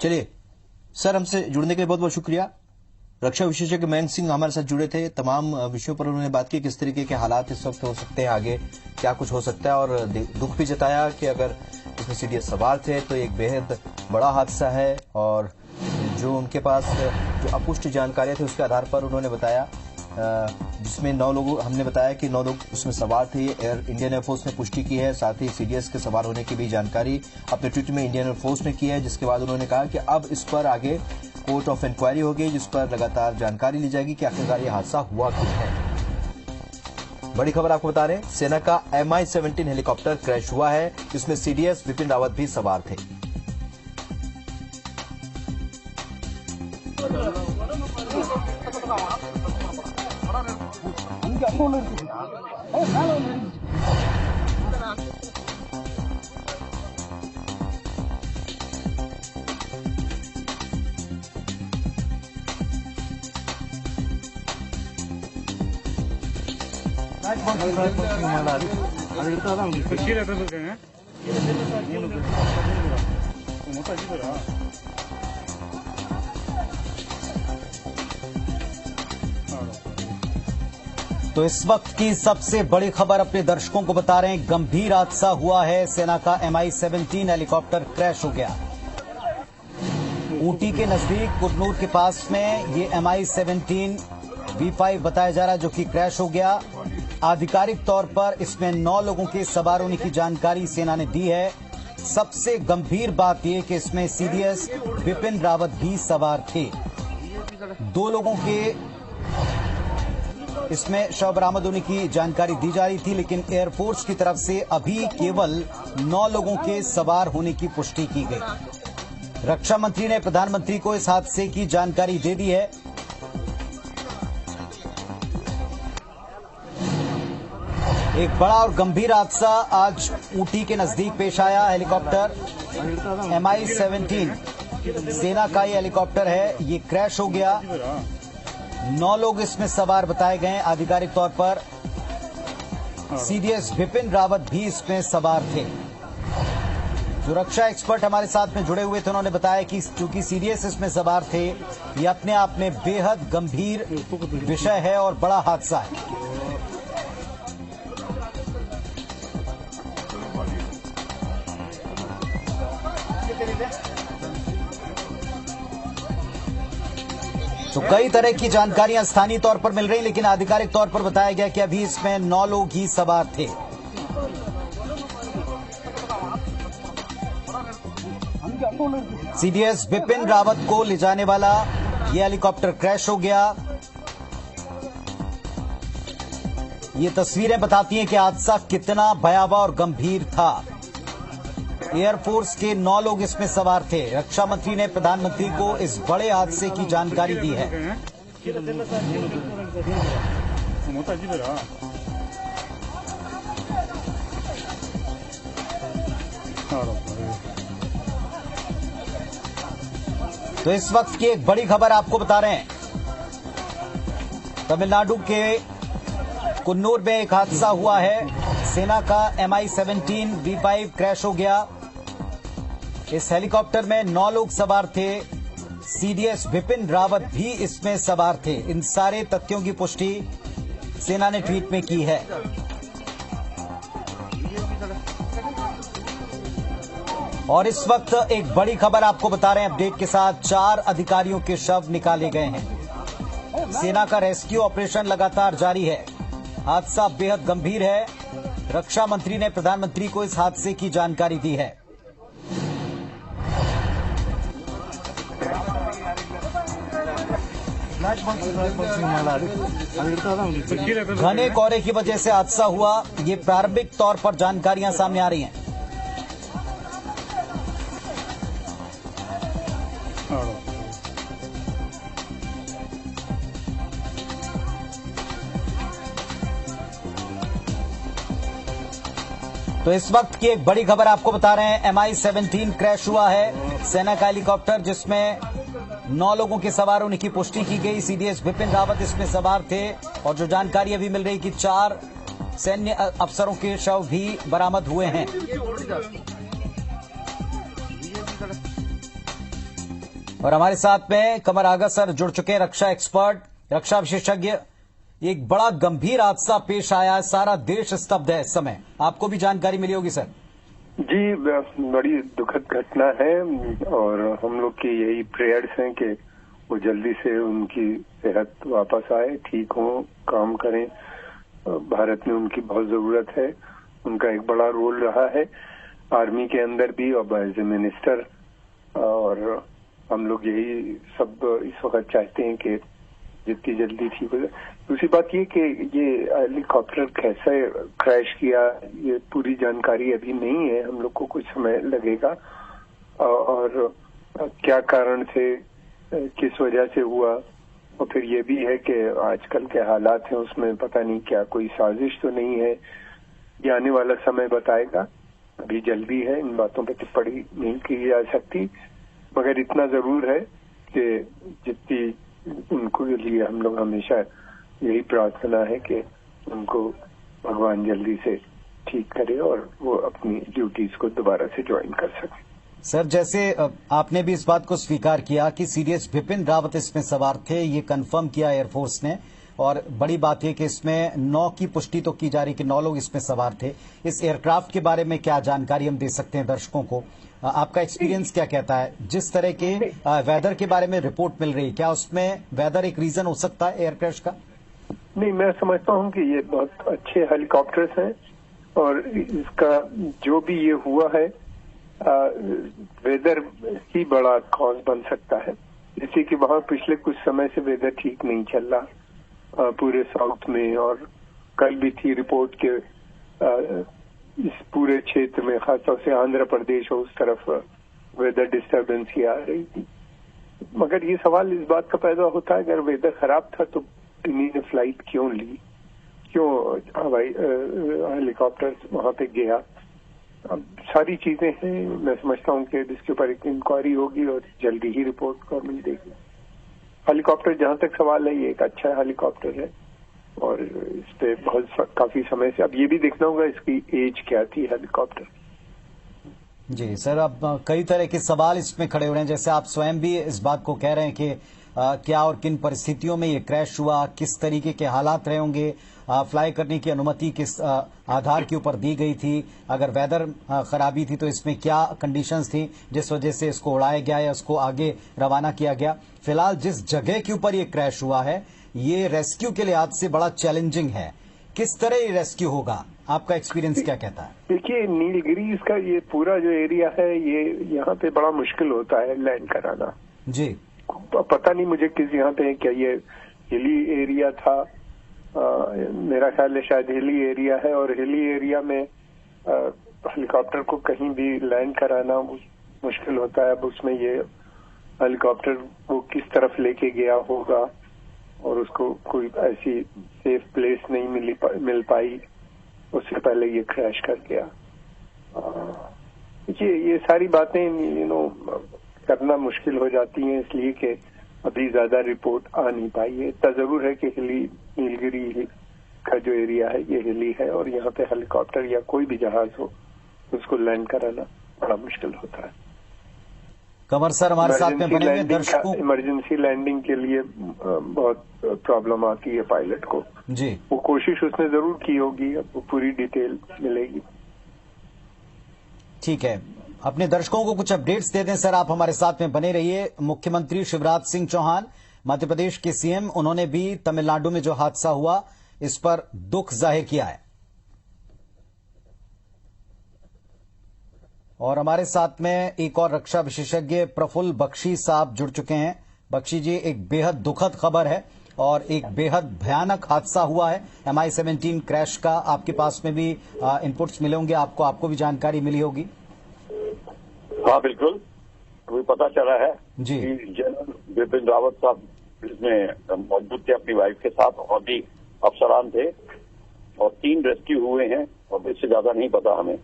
चलिए सर, हमसे जुड़ने के लिए बहुत बहुत शुक्रिया। रक्षा विशेषज्ञ मयंक सिंह हमारे साथ जुड़े थे। तमाम विषयों पर उन्होंने बात की, किस तरीके के हालात इस वक्त हो सकते हैं, आगे क्या कुछ हो सकता है, और दुख भी जताया कि अगर इसमें सीडीएस सवार थे तो एक बेहद बड़ा हादसा है। और जो उनके पास जो अपुष्ट जानकारियां थी उसके आधार पर उन्होंने बताया, जिसमें 9 लोग, हमने बताया कि 9 लोग उसमें सवार थे। इंडियन एयरफोर्स ने पुष्टि की है, साथ ही सीडीएस के सवार होने की भी जानकारी अपने ट्वीट में इंडियन एयरफोर्स ने की है, जिसके बाद उन्होंने कहा कि अब इस पर आगे कोर्ट ऑफ इंक्वायरी होगी, जिस पर लगातार जानकारी ली जाएगी कि आखिरकार यह हादसा हुआ क्यों है। बड़ी खबर आपको बता रहे हैं, सेना का MI-17 हेलीकॉप्टर क्रैश हुआ है, जिसमें सीडीएस विपिन रावत भी सवार थे। तो इस वक्त की सबसे बड़ी खबर अपने दर्शकों को बता रहे हैं, गंभीर हादसा हुआ है। सेना का MI-17 हेलीकॉप्टर क्रैश हो गया। ऊटी के नजदीक कुरनूर के पास में ये MI-17 V5 बताया जा रहा है, जो कि क्रैश हो गया। आधिकारिक तौर पर इसमें 9 लोगों के सवार होने की जानकारी सेना ने दी है। सबसे गंभीर बात यह कि इसमें सीडीएस विपिन रावत भी सवार थे। 2 लोगों के इसमें शव बरामद होने की जानकारी दी जा रही थी, लेकिन एयरफोर्स की तरफ से अभी केवल 9 लोगों के सवार होने की पुष्टि की गई। रक्षा मंत्री ने प्रधानमंत्री को इस हादसे की जानकारी दे दी है। एक बड़ा और गंभीर हादसा आज ऊटी के नजदीक पेश आया। हेलीकॉप्टर MI-17 सेना का ये हेलीकॉप्टर है, ये क्रैश हो गया। 9 लोग इसमें सवार बताए गए। आधिकारिक तौर पर सीडीएस विपिन रावत भी इसमें सवार थे। जो रक्षा एक्सपर्ट हमारे साथ में जुड़े हुए थे, उन्होंने बताया कि चूंकि सीडीएस इसमें सवार थे, ये अपने आप में बेहद गंभीर विषय है और बड़ा हादसा है। तो कई तरह की जानकारियां स्थानीय तौर पर मिल रही, लेकिन आधिकारिक तौर पर बताया गया कि अभी इसमें 9 लोग ही सवार थे। सीडीएस विपिन रावत को ले जाने वाला यह हेलीकॉप्टर क्रैश हो गया। ये तस्वीरें बताती हैं कि हादसा कितना भयावह और गंभीर था। एयरफोर्स के 9 लोग इसमें सवार थे। रक्षा मंत्री ने प्रधानमंत्री को इस बड़े हादसे की जानकारी दी है। तो इस वक्त की एक बड़ी खबर आपको बता रहे हैं, तमिलनाडु के कुन्नूर में एक हादसा हुआ है। सेना का MI-17 V5 क्रैश हो गया। इस हेलीकॉप्टर में 9 लोग सवार थे। सीडीएस विपिन रावत भी इसमें सवार थे। इन सारे तथ्यों की पुष्टि सेना ने ट्वीट में की है। और इस वक्त एक बड़ी खबर आपको बता रहे हैं अपडेट के साथ। 4 अधिकारियों के शव निकाले गए हैं। सेना का रेस्क्यू ऑपरेशन लगातार जारी है। हादसा बेहद गंभीर है। रक्षा मंत्री ने प्रधानमंत्री को इस हादसे की जानकारी दी है। घने कोहरे की वजह से हादसा हुआ, ये प्रारंभिक तौर पर जानकारियां सामने आ रही हैं। तो इस वक्त की एक बड़ी खबर आपको बता रहे हैं। MI-17 क्रैश हुआ है। सेना का हेलीकॉप्टर जिसमें 9 लोगों के सवार होने की पुष्टि की गई। सीडीएस विपिन रावत इसमें सवार थे और जो जानकारी अभी मिल रही कि 4 सैन्य अफसरों के शव भी बरामद हुए हैं। और हमारे साथ में कमर आगा सर जुड़ चुके हैं, रक्षा एक्सपर्ट, रक्षा विशेषज्ञ। एक बड़ा गंभीर हादसा पेश आया है, सारा देश स्तब्ध है इस समय। आपको भी जानकारी मिली होगी सर। जी, बड़ी दुखद घटना है और हम लोग की यही प्रेयर्स हैं कि वो जल्दी से उनकी सेहत वापस आए, ठीक हो, काम करें। भारत में उनकी बहुत जरूरत है। उनका एक बड़ा रोल रहा है आर्मी के अंदर भी और एज ए मिनिस्टर। और हम लोग यही सब इस वक्त चाहते हैं कि जितनी जल्दी ठीक हो जाए। दूसरी बात ये कि ये हेलीकॉप्टर कैसे क्रैश किया, ये पूरी जानकारी अभी नहीं है। हम लोग को कुछ समय लगेगा और क्या कारण थे, किस वजह से हुआ। और फिर ये भी है कि आजकल के हालात हैं उसमें पता नहीं क्या कोई साजिश तो नहीं है। ये आने वाला समय बताएगा। अभी जल्दी है, इन बातों पर टिप्पणी नहीं की जा सकती। मगर इतना जरूर है कि जितनी उनको लिए हम लोग हमेशा यही प्रार्थना है कि उनको भगवान जल्दी से ठीक करे और वो अपनी ड्यूटीज को दोबारा से ज्वाइन कर सके। सर, जैसे आपने भी इस बात को स्वीकार किया कि सीडीएस विपिन रावत इसमें सवार थे, ये कंफर्म किया एयरफोर्स ने। और बड़ी बात है कि इसमें 9 की पुष्टि तो की जा रही कि 9 लोग इसमें सवार थे। इस एयरक्राफ्ट के बारे में क्या जानकारी हम दे सकते हैं दर्शकों को? आपका एक्सपीरियंस क्या कहता है? जिस तरह के वेदर के बारे में रिपोर्ट मिल रही है, क्या उसमें वेदर एक रीजन हो सकता है एयर क्रैश का? नहीं, मैं समझता हूँ कि ये बहुत अच्छे हेलीकॉप्टर्स हैं और इसका जो भी ये हुआ है वेदर ही बड़ा कॉज बन सकता है। जैसे कि वहाँ पिछले कुछ समय से वेदर ठीक नहीं चल रहा पूरे साउथ में, और कल भी थी रिपोर्ट के इस पूरे क्षेत्र में, खासतौर से आंध्र प्रदेश और उस तरफ वेदर डिस्टर्बेंस ही आ रही थी। मगर ये सवाल इस बात का पैदा होता है, अगर वेदर खराब था तो इन्हीं ने फ्लाइट क्यों ली, क्यों हवाई हेलीकॉप्टर वहां पे गया? अब सारी चीजें हैं। मैं समझता हूँ कि इसके ऊपर एक इंक्वायरी होगी और जल्दी ही रिपोर्ट गवर्नमेंट देगी। हेलीकॉप्टर जहां तक सवाल है, ये एक अच्छा हेलीकॉप्टर है और इस पे काफी समय से अब ये भी देखना होगा इसकी एज क्या थी हेलीकॉप्टर। जी सर, अब कई तरह के सवाल इसमें खड़े हो रहे हैं। जैसे आप स्वयं भी इस बात को कह रहे हैं कि क्या और किन परिस्थितियों में ये क्रैश हुआ, किस तरीके के हालात रहे होंगे, फ्लाई करने की अनुमति किस आधार के ऊपर दी गई थी, अगर वेदर खराबी थी तो इसमें क्या कंडीशंस थी जिस वजह से इसको उड़ाया गया या उसको आगे रवाना किया गया। फिलहाल जिस जगह के ऊपर ये क्रैश हुआ है, ये रेस्क्यू के लिहाज से बड़ा चैलेंजिंग है। किस तरह ये रेस्क्यू होगा, आपका एक्सपीरियंस क्या कहता है? देखिए, नीलगिरी का ये पूरा जो एरिया है, ये यहाँ पे बड़ा मुश्किल होता है लैंड कराना। जी, पता नहीं मुझे किस यहाँ पे क्या ये हिली एरिया था, मेरा ख्याल है शायद हिली एरिया है, और हिली एरिया में हेलीकॉप्टर को कहीं भी लैंड कराना मुश्किल होता है। अब उसमें ये हेलीकॉप्टर वो किस तरफ लेके गया होगा और उसको कोई ऐसी सेफ प्लेस नहीं मिल पाई, उससे पहले ये क्रैश कर गया। ये सारी बातें करना मुश्किल हो जाती हैं, इसलिए कि अभी ज्यादा रिपोर्ट आ नहीं पाई है। इतना जरूर है कि नीलगिरी का जो एरिया है ये हिली है और यहाँ पे हेलीकॉप्टर या कोई भी जहाज हो उसको लैंड कराना बड़ा मुश्किल होता है। कंवर सर हमारे साथ में बने हुए दर्शकों, इमरजेंसी लैंडिंग के लिए बहुत प्रॉब्लम आती है पायलट को जी। वो कोशिश उसने जरूर की होगी, अब वो पूरी डिटेल मिलेगी। ठीक है, अपने दर्शकों को कुछ अपडेट्स दे दें सर, आप हमारे साथ में बने रहिए। मुख्यमंत्री शिवराज सिंह चौहान, मध्य प्रदेश के सीएम, उन्होंने भी तमिलनाडु में जो हादसा हुआ इस पर दुख जाहिर किया है। और हमारे साथ में एक और रक्षा विशेषज्ञ प्रफुल्ल बख्शी साहब जुड़ चुके हैं। बख्शी जी, एक बेहद दुखद खबर है और एक बेहद भयानक हादसा हुआ है MI-17 क्रैश का। आपके पास में भी इनपुट्स मिले होंगे, आपको भी जानकारी मिली होगी। हाँ बिल्कुल, अभी पता चला है जी कि जनरल बिपिन रावत साहब इसमें मौजूद थे अपनी वाइफ के साथ, और भी अफसरान थे और 3 रेस्क्यू हुए हैं और इससे ज्यादा नहीं पता हमें।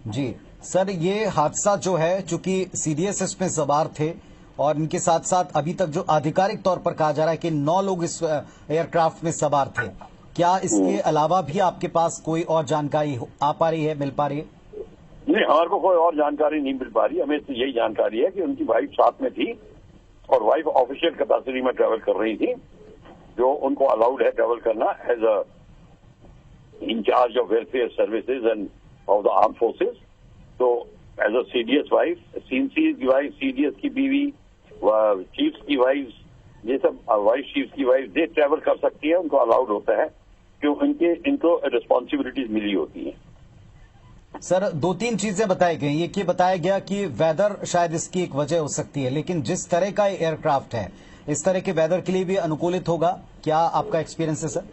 जी सर, ये हादसा जो है, चूंकि CDS इसमें सवार थे और इनके साथ साथ अभी तक जो आधिकारिक तौर पर कहा जा रहा है कि 9 लोग इस एयरक्राफ्ट में सवार थे, क्या इसके अलावा भी आपके पास कोई और जानकारी आ पा रही है, मिल पा रही है? नहीं, हमारे को कोई और जानकारी नहीं मिल पा रही। हमें तो यही जानकारी है कि उनकी वाइफ साथ में थी और वाइफ ऑफिशियल कैपेसिटी में ट्रैवल कर रही थी, जो उनको अलाउड है ट्रैवल करना as a incharge of welfare services and of the arm forces. तो as a CDS wife, CNC की वाइफ, CDS की बीवी, चीफ्स की वाइफ, ये सब वाइस चीफ्स की वाइफ दे ट्रैवल कर सकती है, उनको अलाउड होता है क्योंकि इनको रिस्पॉन्सिबिलिटीज मिली होती हैं। सर, 2-3 चीजें बताई गई। एक ये बताया गया कि वेदर शायद इसकी एक वजह हो सकती है, लेकिन जिस तरह का एयरक्राफ्ट है इस तरह के वेदर के लिए भी अनुकूलित होगा, क्या आपका एक्सपीरियंस है सर?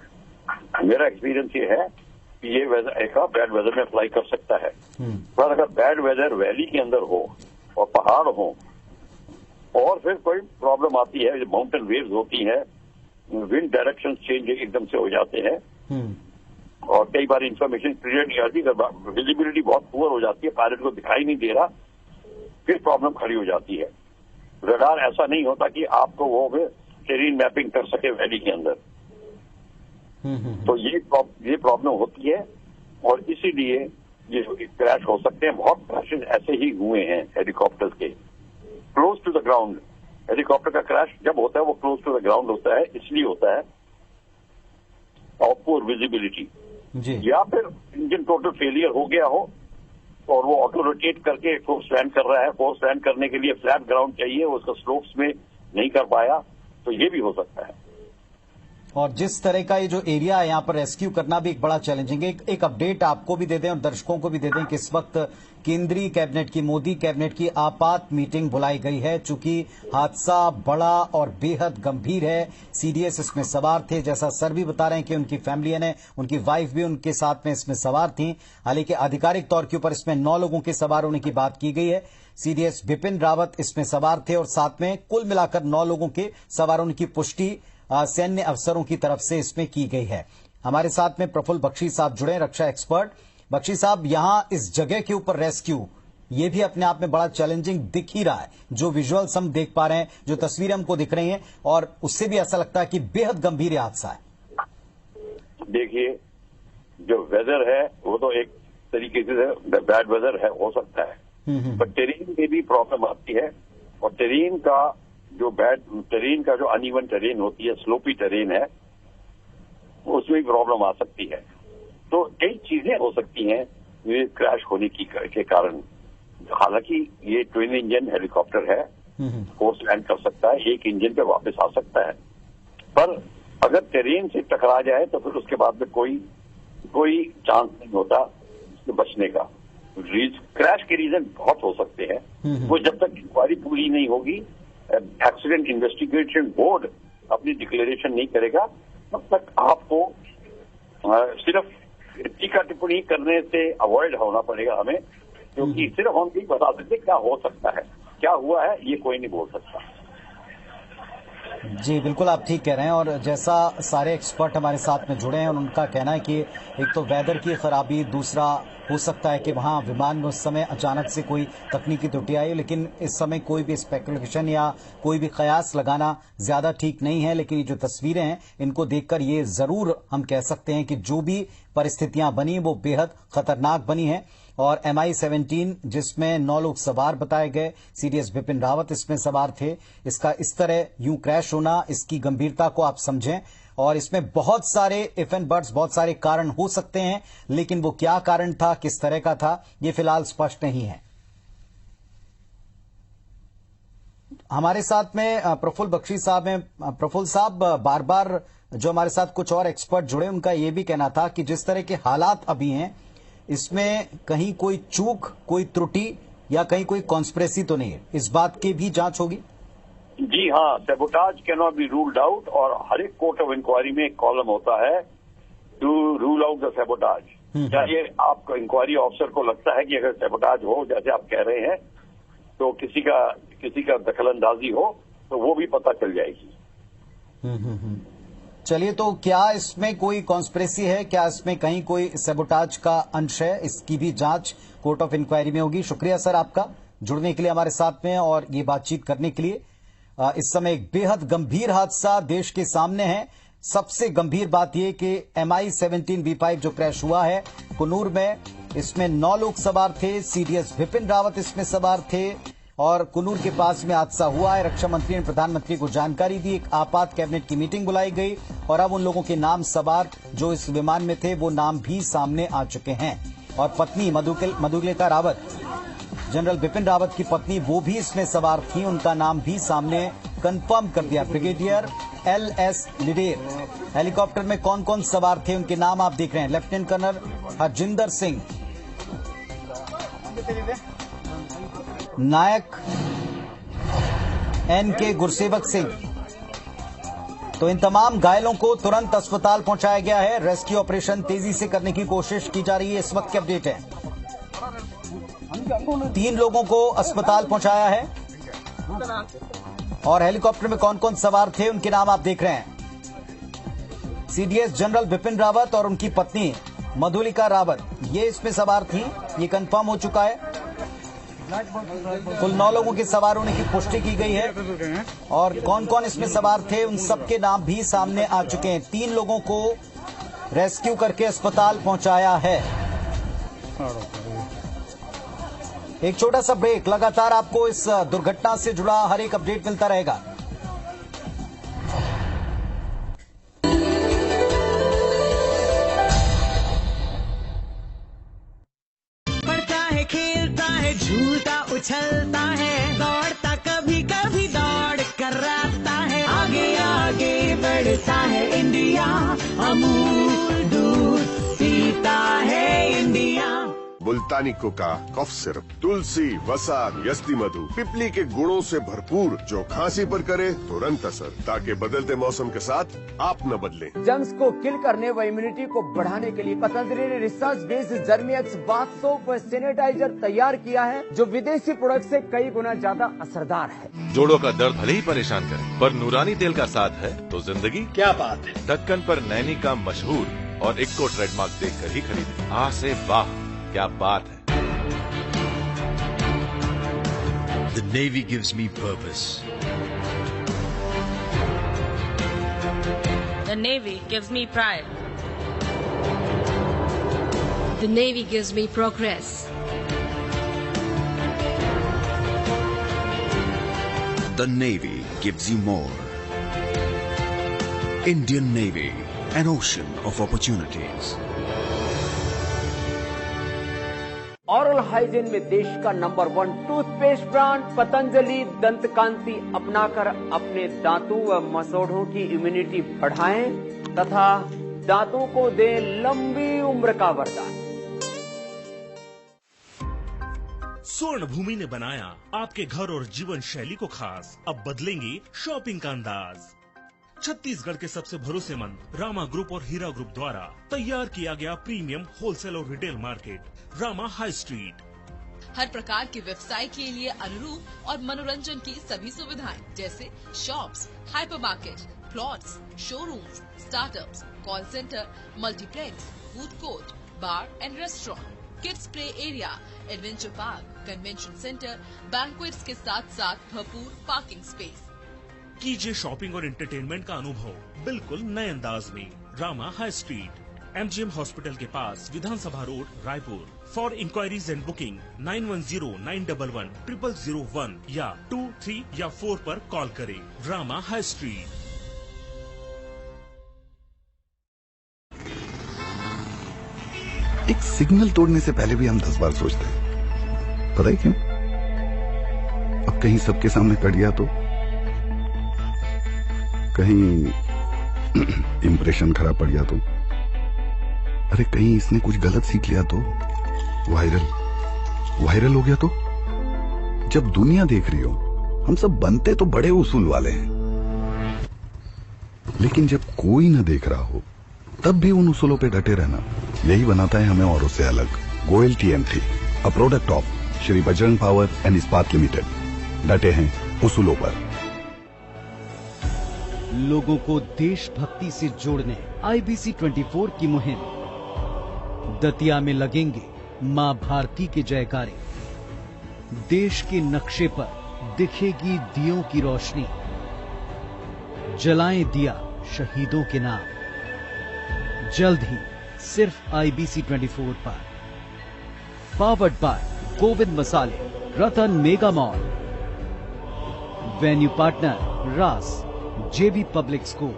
मेरा एक्सपीरियंस ये है कि ये एयरक्राफ्ट बैड वेदर में फ्लाई कर सकता है, पर अगर बैड वेदर वैली के अंदर हो और पहाड़ हो और फिर कोई प्रॉब्लम आती है, माउंटेन वेव्स होती हैं, विंड डायरेक्शन चेंज एकदम से हो जाते हैं और कई बार इंफॉर्मेशन क्लियर नहीं आती, विजिबिलिटी बहुत पुअर हो जाती है, पायलट को दिखाई नहीं दे रहा, फिर प्रॉब्लम खड़ी हो जाती है। रडार ऐसा नहीं होता कि आपको वो टेरेन मैपिंग कर सके वैली के अंदर। तो ये प्रॉब्लम होती है और इसीलिए ये क्रैश हो सकते हैं। बहुत क्रैशेज ऐसे ही हुए हैं हेलीकॉप्टर्स के, close to the ground. Helicopter का क्रैश जब होता है वो क्लोज टू द ग्राउंड होता है, इसलिए होता है और पुअर विजिबिलिटी, या फिर इंजन टोटल फेलियर हो गया हो और वो ऑटो रोटेट करके फोर्स लैंड कर रहा है, फोर्स लैंड करने के लिए फ्लैट ग्राउंड चाहिए, उसका स्लोप्स में नहीं कर पाया, तो ये भी हो सकता है। और जिस तरह का ये जो एरिया है यहाँ पर रेस्क्यू करना भी एक बड़ा चैलेंजिंग है। एक अपडेट आपको भी दे दें और दर्शकों को भी दे दें कि इस वक्त केंद्रीय कैबिनेट की, मोदी कैबिनेट की आपात मीटिंग बुलाई गई है, चूंकि हादसा बड़ा और बेहद गंभीर है। CDS इसमें सवार थे, जैसा सर भी बता रहे हैं कि उनकी फैमिली है, उनकी वाइफ भी उनके साथ में इसमें सवार थी। हालांकि आधिकारिक तौर के ऊपर इसमें 9 लोगों के सवार होने की बात की गई है। CDS बिपिन रावत इसमें सवार थे और साथ में कुल मिलाकर 9 लोगों के सवार होने की पुष्टि सैन्य अफसरों की तरफ से इसमें की गई है। हमारे साथ में प्रफुल्ल बख्शी साहब जुड़े, रक्षा एक्सपर्ट। बख्शी साहब, यहां इस जगह के ऊपर रेस्क्यू, ये भी अपने आप में बड़ा चैलेंजिंग दिख ही रहा है। जो विजुअल्स हम देख पा रहे हैं, जो तस्वीरें हमको दिख रही हैं, और उससे भी ऐसा लगता है कि बेहद गंभीर हादसा है। देखिए, जो वेदर है वो तो एक तरीके से बैड वेदर है, हो सकता है, पर टेरेन में भी प्रॉब्लम आती है और टेरेन का जो अनइवन टेरेन होती है, स्लोपी टेरेन है, उसमें भी प्रॉब्लम आ सकती है। तो कई चीजें हो सकती हैं ये क्रैश होने के कारण। हालांकि ये ट्विन इंजन हेलीकॉप्टर है, फोर्स लैंड कर सकता है, एक इंजन पे वापस आ सकता है, पर अगर टेरेन से टकरा जाए तो फिर उसके बाद में कोई चांस नहीं होता बचने का। क्रैश के रीजन बहुत हो सकते हैं, वो जब तक इंक्वायरी पूरी नहीं होगी, एक्सीडेंट इन्वेस्टिगेशन बोर्ड अपनी डिक्लेरेशन नहीं करेगा, तब तक आपको सिर्फ टीका टिप्पणी करने से अवॉइड होना पड़ेगा हमें, क्योंकि सिर्फ हम नहीं बता सकते क्या हो सकता है, क्या हुआ है ये कोई नहीं बोल सकता। जी बिल्कुल, आप ठीक कह रहे हैं। और जैसा सारे एक्सपर्ट हमारे साथ में जुड़े हैं, उनका कहना है कि एक तो वेदर की खराबी, दूसरा हो सकता है कि वहां विमान में उस समय अचानक से कोई तकनीकी त्रुटि आई, लेकिन इस समय कोई भी स्पेकुलेशन या कोई भी कयास लगाना ज्यादा ठीक नहीं है। लेकिन ये जो तस्वीरें हैं, इनको देखकर ये जरूर हम कह सकते हैं कि जो भी परिस्थितियां बनी वो बेहद खतरनाक बनी हैं। और MI-17 जिसमें 9 लोग सवार बताए गए, CDS बिपिन रावत इसमें सवार थे। इसका इस तरह यूं क्रैश होना, इसकी गंभीरता को आप समझें, और इसमें बहुत सारे इफ एंड बट्स, बहुत सारे कारण हो सकते हैं, लेकिन वो क्या कारण था, किस तरह का था, ये फिलहाल स्पष्ट नहीं है। हमारे साथ में प्रफुल्ल बख्शी साहब हैं। प्रफुल्ल साहब, बार बार जो हमारे साथ कुछ और एक्सपर्ट जुड़े, उनका ये भी कहना था कि जिस तरह के हालात अभी हैं, इसमें कहीं कोई चूक, कोई त्रुटि या कहीं कोई कॉन्स्पिरेसी तो नहीं है, इस बात की भी जांच होगी। जी हाँ, sabotage can not be ruled out, और हर एक कोर्ट ऑफ इंक्वायरी में एक कॉलम होता है to rule out the sabotage. चाहे आपको इंक्वायरी ऑफिसर को लगता है कि अगर सैबोटाज हो, जैसे आप कह रहे हैं, तो किसी का दखलंदाजी हो, तो वो भी पता चल जाएगी। चलिए, तो क्या इसमें कोई कॉन्स्पिरेसी है, क्या इसमें कहीं कोई सैबोटाज का अंश है, इसकी भी जांच कोर्ट ऑफ इंक्वायरी में होगी। शुक्रिया सर आपका जुड़ने के लिए हमारे साथ में और ये बातचीत करने के लिए। इस समय एक बेहद गंभीर हादसा देश के सामने है। सबसे गंभीर बात यह कि MI-17 V5 जो क्रैश हुआ है कुन्नूर में, इसमें 9 लोग सवार थे, CDS बिपिन रावत इसमें सवार थे, और कुन्नूर के पास में हादसा हुआ है। रक्षा मंत्री ने प्रधानमंत्री को जानकारी दी, एक आपात कैबिनेट की मीटिंग बुलाई गई, और अब उन लोगों के नाम सवार जो इस विमान में थे वो नाम भी सामने आ चुके हैं। और पत्नी मधुलिका रावत, जनरल बिपिन रावत की पत्नी, वो भी इसमें सवार थी, उनका नाम भी सामने कंफर्म कर दिया, ब्रिगेडियर LS लिडेर। हेलीकॉप्टर में कौन कौन सवार थे उनके नाम आप देख रहे हैं। लेफ्टिनेंट कर्नल हरजिंदर सिंह, नायक NK गुरसेवक सिंह। तो इन तमाम घायलों को तुरंत अस्पताल पहुंचाया गया है। रेस्क्यू ऑपरेशन तेजी से करने की कोशिश की जा रही है। इस वक्त की अपडेट है, 3 लोगों को अस्पताल पहुंचाया है, और हेलीकॉप्टर में कौन कौन सवार थे उनके नाम आप देख रहे हैं। CDS जनरल बिपिन रावत और उनकी पत्नी मधुलिका रावत, ये इसमें सवार थी, ये कंफर्म हो चुका है। कुल 9 लोगों के सवार होने की पुष्टि की गई है, और कौन कौन इसमें सवार थे उन सबके नाम भी सामने आ चुके हैं। 3 लोगों को रेस्क्यू करके अस्पताल पहुंचाया है। एक छोटा सा ब्रेक, लगातार आपको इस दुर्घटना से जुड़ा हर एक अपडेट मिलता रहेगा। पढ़ता है, खेलता है, झूलता उछलता है, दौड़ता कभी कभी दौड़ कराता है, आगे आगे बढ़ता है इंडिया, अमूल दूध पीता है इंडिया। मुल्तानी कोका कफ सिरप, तुलसी, वसा, यस्ती मधु, पिपली के गुणों से भरपूर, जो खांसी पर करे तुरंत असर, ताकि बदलते मौसम के साथ आप न बदलें। जर्म्स को किल करने व इम्यूनिटी को बढ़ाने के लिए पतंजलि ने रिसर्च बेस्ड जर्मी-एक्स बाथ सोप व सैनिटाइजर तैयार किया है, जो विदेशी प्रोडक्ट से कई गुना ज्यादा असरदार है। जोड़ों का दर्द भले ही परेशान करे, पर नूरानी तेल का साथ है तो जिंदगी क्या बात है। ढक्कन पर नैनी का मशहूर और इक्को ट्रेडमार्क देखकर ही खरीदे। आ से वाह, क्या बात है। The Navy gives me purpose. The Navy gives me pride. The Navy gives me progress. The Navy gives you more. Indian Navy, an ocean of opportunities. Oral hygiene में देश का नंबर 1 टूथपेस्ट ब्रांड पतंजलि दंत कांति अपनाकर अपने दांतों व मसौढ़ों की immunity बढ़ाएं तथा दांतों को दें लंबी उम्र का वरदान। स्वर्ण भूमि ने बनाया आपके घर और जीवन शैली को खास। अब बदलेंगे शॉपिंग का अंदाज। छत्तीसगढ़ के सबसे भरोसेमंद रामा ग्रुप और हीरा ग्रुप द्वारा तैयार किया गया प्रीमियम होलसेल और retail market Rama high street. हर प्रकार के व्यवसाय के लिए अनुरूप और मनोरंजन की सभी सुविधाएं, जैसे shops, hypermarket, plots, showrooms, startups, call centre, multiplex, food court, bar and restaurant, kids play area, adventure park, convention centre, banquets के साथ साथ भरपूर पार्किंग स्पेस। कीजिए शॉपिंग और एंटरटेनमेंट का अनुभव बिल्कुल नए अंदाज में। Rama high street, MGM hospital के पास, Vidhansabha road, Raipur. For enquiries and booking 9109110001 या 2, 3 या 4 पर कॉल करें। Rama high street. एक सिग्नल तोड़ने से पहले भी हम 10 बार सोचते हैं। पता है क्यों? अब कहीं सबके सामने कट गया तो, कहीं इंप्रेशन खराब पड़ गया तो, अरे कहीं इसने कुछ गलत सीख लिया तो, वायरल हो गया तो। जब दुनिया देख रही हो, हम सब बनते तो बड़े उसूल वाले हैं, लेकिन जब कोई न देख रहा हो तब भी उन उसूलों पे डटे रहना, यही बनाता है हमें औरों से अलग। Goyal TMT, a product of Shri Bajrang power and Ispat limited, डटे हैं उसूलों पर। लोगों को देशभक्ति से जोड़ने IBC 24 की मुहिम। दतिया में लगेंगे मां भारती के जयकारे। देश के नक्शे पर दिखेगी दियों की रोशनी। जलाएं दिया शहीदों के नाम। जल्द ही सिर्फ IBC 24 पर। पावर्ड बाय गोविंद मसाले, रतन मेगा मॉल। वेन्यू पार्टनर रास, JB पब्लिक स्कूल।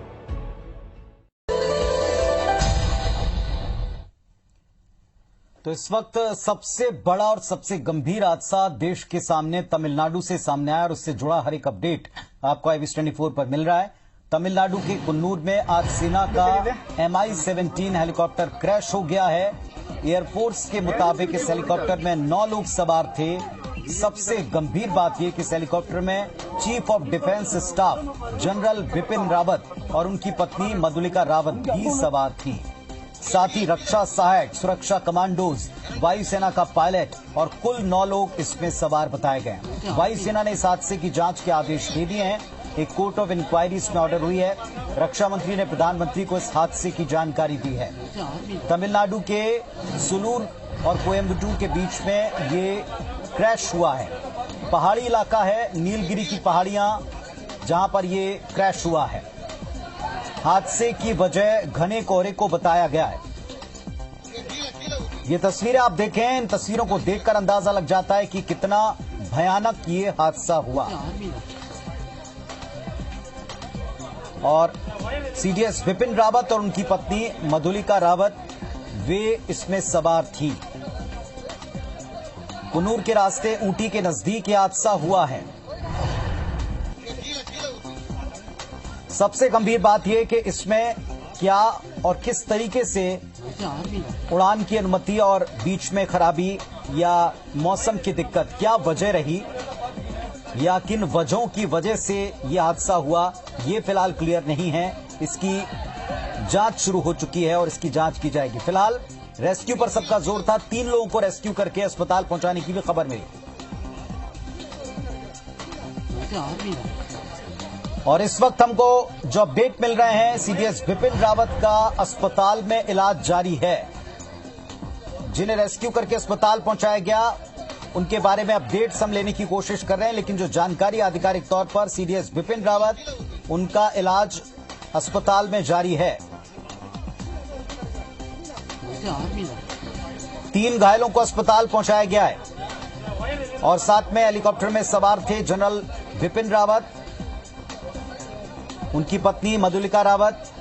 तो इस वक्त सबसे बड़ा और सबसे गंभीर हादसा देश के सामने तमिलनाडु से सामने आया और उससे जुड़ा हर एक अपडेट आपको IBC 24 पर मिल रहा है। तमिलनाडु के कुन्नूर में आज सेना का MI-17 हेलीकॉप्टर क्रैश हो गया है। एयरफोर्स के मुताबिक इस हेलीकॉप्टर में 9 लोग सवार थे। सबसे गंभीर बात यह कि इस हेलीकॉप्टर में chief of defence staff general Bipin Rawat और उनकी पत्नी मधुलिका रावत भी सवार थी। साथ ही रक्षा सहायक, सुरक्षा कमांडोज, वायुसेना का पायलट और कुल 9 लोग इसमें सवार बताए गए। वायुसेना ने इस हादसे की जांच के आदेश दे दिए हैं। एक कोर्ट ऑफ इंक्वायरी इसमें ऑर्डर हुई है। रक्षा मंत्री ने प्रधानमंत्री को इस हादसे की जानकारी दी है। तमिलनाडु के सुलूर और कोयम्बटूर के बीच में ये क्रैश हुआ है। पहाड़ी इलाका है, नीलगिरी की पहाड़ियां, जहां पर ये क्रैश हुआ है। हादसे की वजह घने कोहरे को बताया गया है। ये तस्वीरें आप देखें, इन तस्वीरों को देखकर अंदाजा लग जाता है कि कितना भयानक ये हादसा हुआ। और CDS बिपिन रावत और उनकी पत्नी मधुलिका रावत वे इसमें सवार थी। कुन्नूर के रास्ते ऊटी के नजदीक यह हादसा हुआ है। सबसे गंभीर बात यह कि इसमें क्या और किस तरीके से उड़ान की अनुमति और बीच में खराबी या मौसम की दिक्कत, क्या वजह रही या किन वजहों की वजह से यह हादसा हुआ, ये फिलहाल क्लियर नहीं है। इसकी जांच शुरू हो चुकी है और इसकी जांच की जाएगी। फिलहाल रेस्क्यू पर सबका जोर था। 3 लोगों को रेस्क्यू करके अस्पताल पहुंचाने की भी खबर मिली। और इस वक्त हमको जो अपडेट मिल रहे हैं, CDS बिपिन रावत का अस्पताल में इलाज जारी है। जिन्हें रेस्क्यू करके अस्पताल पहुंचाया गया उनके बारे में अपडेट्स हम लेने की कोशिश कर रहे हैं, लेकिन जो जानकारी आधिकारिक तौर पर CDS बिपिन रावत, उनका इलाज अस्पताल में जारी है। 3 घायलों को अस्पताल पहुंचाया गया है और साथ में हेलीकॉप्टर में सवार थे जनरल बिपिन रावत, उनकी पत्नी मधुलिका रावत।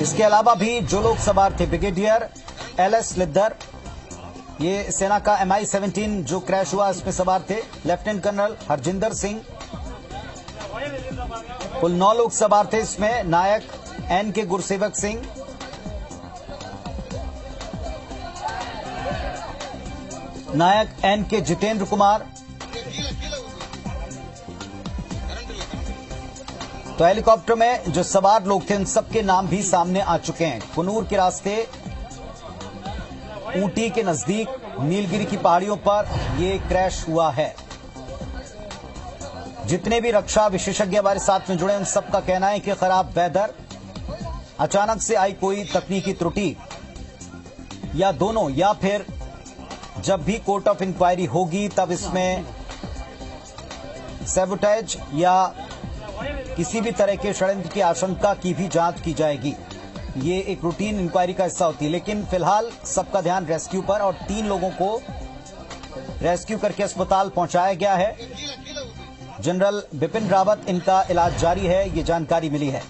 इसके अलावा भी जो लोग सवार थे, ब्रिगेडियर LS लिद्दर, ये सेना का MI-17 जो क्रैश हुआ इसमें सवार थे, लेफ्टिनेंट कर्नल हरजिंदर सिंह, कुल 9 लोग सवार थे इसमें। नायक NK गुरसेवक सिंह, नायक NK जितेंद्र कुमार। तो हेलीकॉप्टर में जो सवार लोग थे उन सबके नाम भी सामने आ चुके हैं। कुन्नूर के रास्ते ऊटी के नजदीक नीलगिरी की पहाड़ियों पर यह क्रैश हुआ है। जितने भी रक्षा विशेषज्ञ हमारे साथ में जुड़े उन सबका कहना है कि खराब वेदर, अचानक से आई कोई तकनीकी त्रुटि या दोनों, या फिर जब भी कोर्ट ऑफ इंक्वायरी होगी तब इसमें सैबोटेज या किसी भी तरह के षड्यंत्र की आशंका की भी जांच की जाएगी। ये एक रूटीन इंक्वायरी का हिस्सा होती है, लेकिन फिलहाल सबका ध्यान रेस्क्यू पर और 3 लोगों को रेस्क्यू करके अस्पताल पहुंचाया गया है। जनरल बिपिन रावत, इनका इलाज जारी है, ये जानकारी मिली है।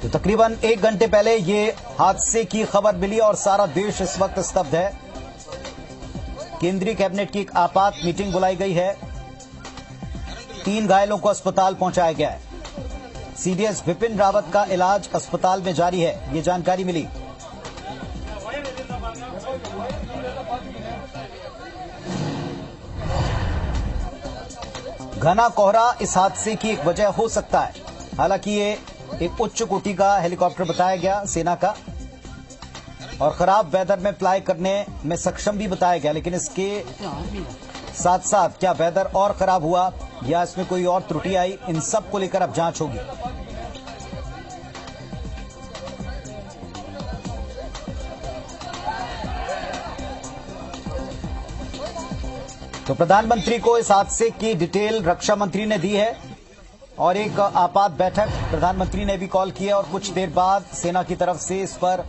तो तकरीबन 1 घंटे पहले ये हादसे की खबर मिली और सारा देश इस वक्त स्तब्ध है। केंद्रीय कैबिनेट की एक आपात मीटिंग बुलाई गई है। 3 घायलों को अस्पताल पहुंचाया गया है। सीडीएस बिपिन रावत का इलाज अस्पताल में जारी है, ये जानकारी मिली। घना कोहरा इस हादसे की एक वजह हो सकता है। हालांकि ये एक उच्च कोटि का हेलीकॉप्टर बताया गया सेना का और खराब वेदर में फ्लाई करने में सक्षम भी बताया गया, लेकिन इसके साथ साथ क्या वेदर और खराब हुआ या इसमें कोई और त्रुटि आई, इन सब को लेकर अब जांच होगी। तो प्रधानमंत्री को इस हादसे की डिटेल रक्षा मंत्री ने दी है और एक आपात बैठक प्रधानमंत्री ने भी कॉल की है और कुछ देर बाद सेना की तरफ से इस पर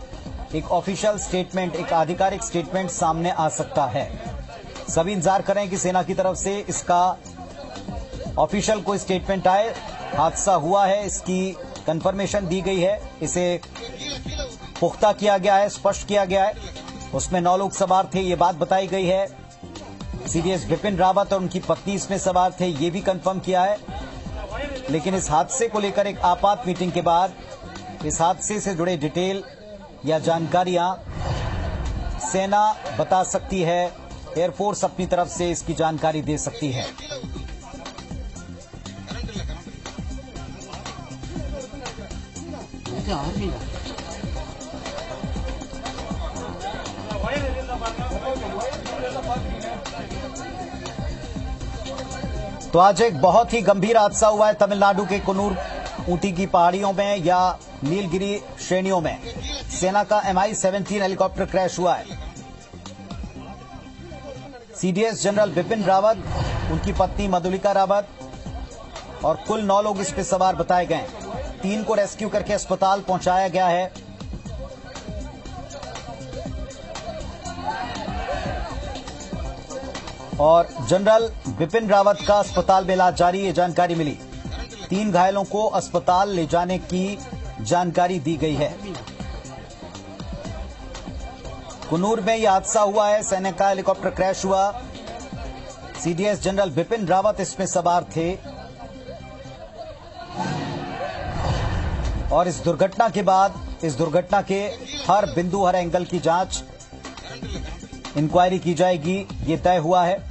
एक ऑफिशियल स्टेटमेंट, एक आधिकारिक स्टेटमेंट सामने आ सकता है। सभी इंतजार करें कि सेना की तरफ से इसका ऑफिशियल कोई स्टेटमेंट आए। हादसा हुआ है, इसकी कंफर्मेशन दी गई है, इसे पुख्ता किया गया है, स्पष्ट किया गया है। उसमें 9 लोग सवार थे, ये बात बताई गई है। सीडीएस बिपिन रावत और उनकी पत्नी इसमें सवार थे, ये भी कंफर्म किया है। लेकिन इस हादसे को लेकर एक आपात मीटिंग के बाद इस हादसे से जुड़े डिटेल या जानकारियां सेना बता सकती है, एयरफोर्स अपनी तरफ से इसकी जानकारी दे सकती है। तो आज एक बहुत ही गंभीर हादसा हुआ है तमिलनाडु के कुन्नूर ऊटी की पहाड़ियों में या नीलगिरी श्रेणियों में। सेना का MI-17 हेलीकॉप्टर क्रैश हुआ है। सीडीएस जनरल बिपिन रावत, उनकी पत्नी मधुलिका रावत और कुल 9 लोग इस पे सवार बताए गए। 3 को रेस्क्यू करके अस्पताल पहुंचाया गया है। और जनरल बिपिन रावत का अस्पताल में इलाज जारी, ये जानकारी मिली। 3 घायलों को अस्पताल ले जाने की जानकारी दी गई है। कुन्नूर में यह हादसा हुआ है, सेना का हेलीकॉप्टर क्रैश हुआ। सीडीएस जनरल बिपिन रावत इसमें सवार थे और इस दुर्घटना के बाद इस दुर्घटना के हर बिंदु, हर एंगल की जांच, इंक्वायरी की जाएगी, ये तय हुआ है।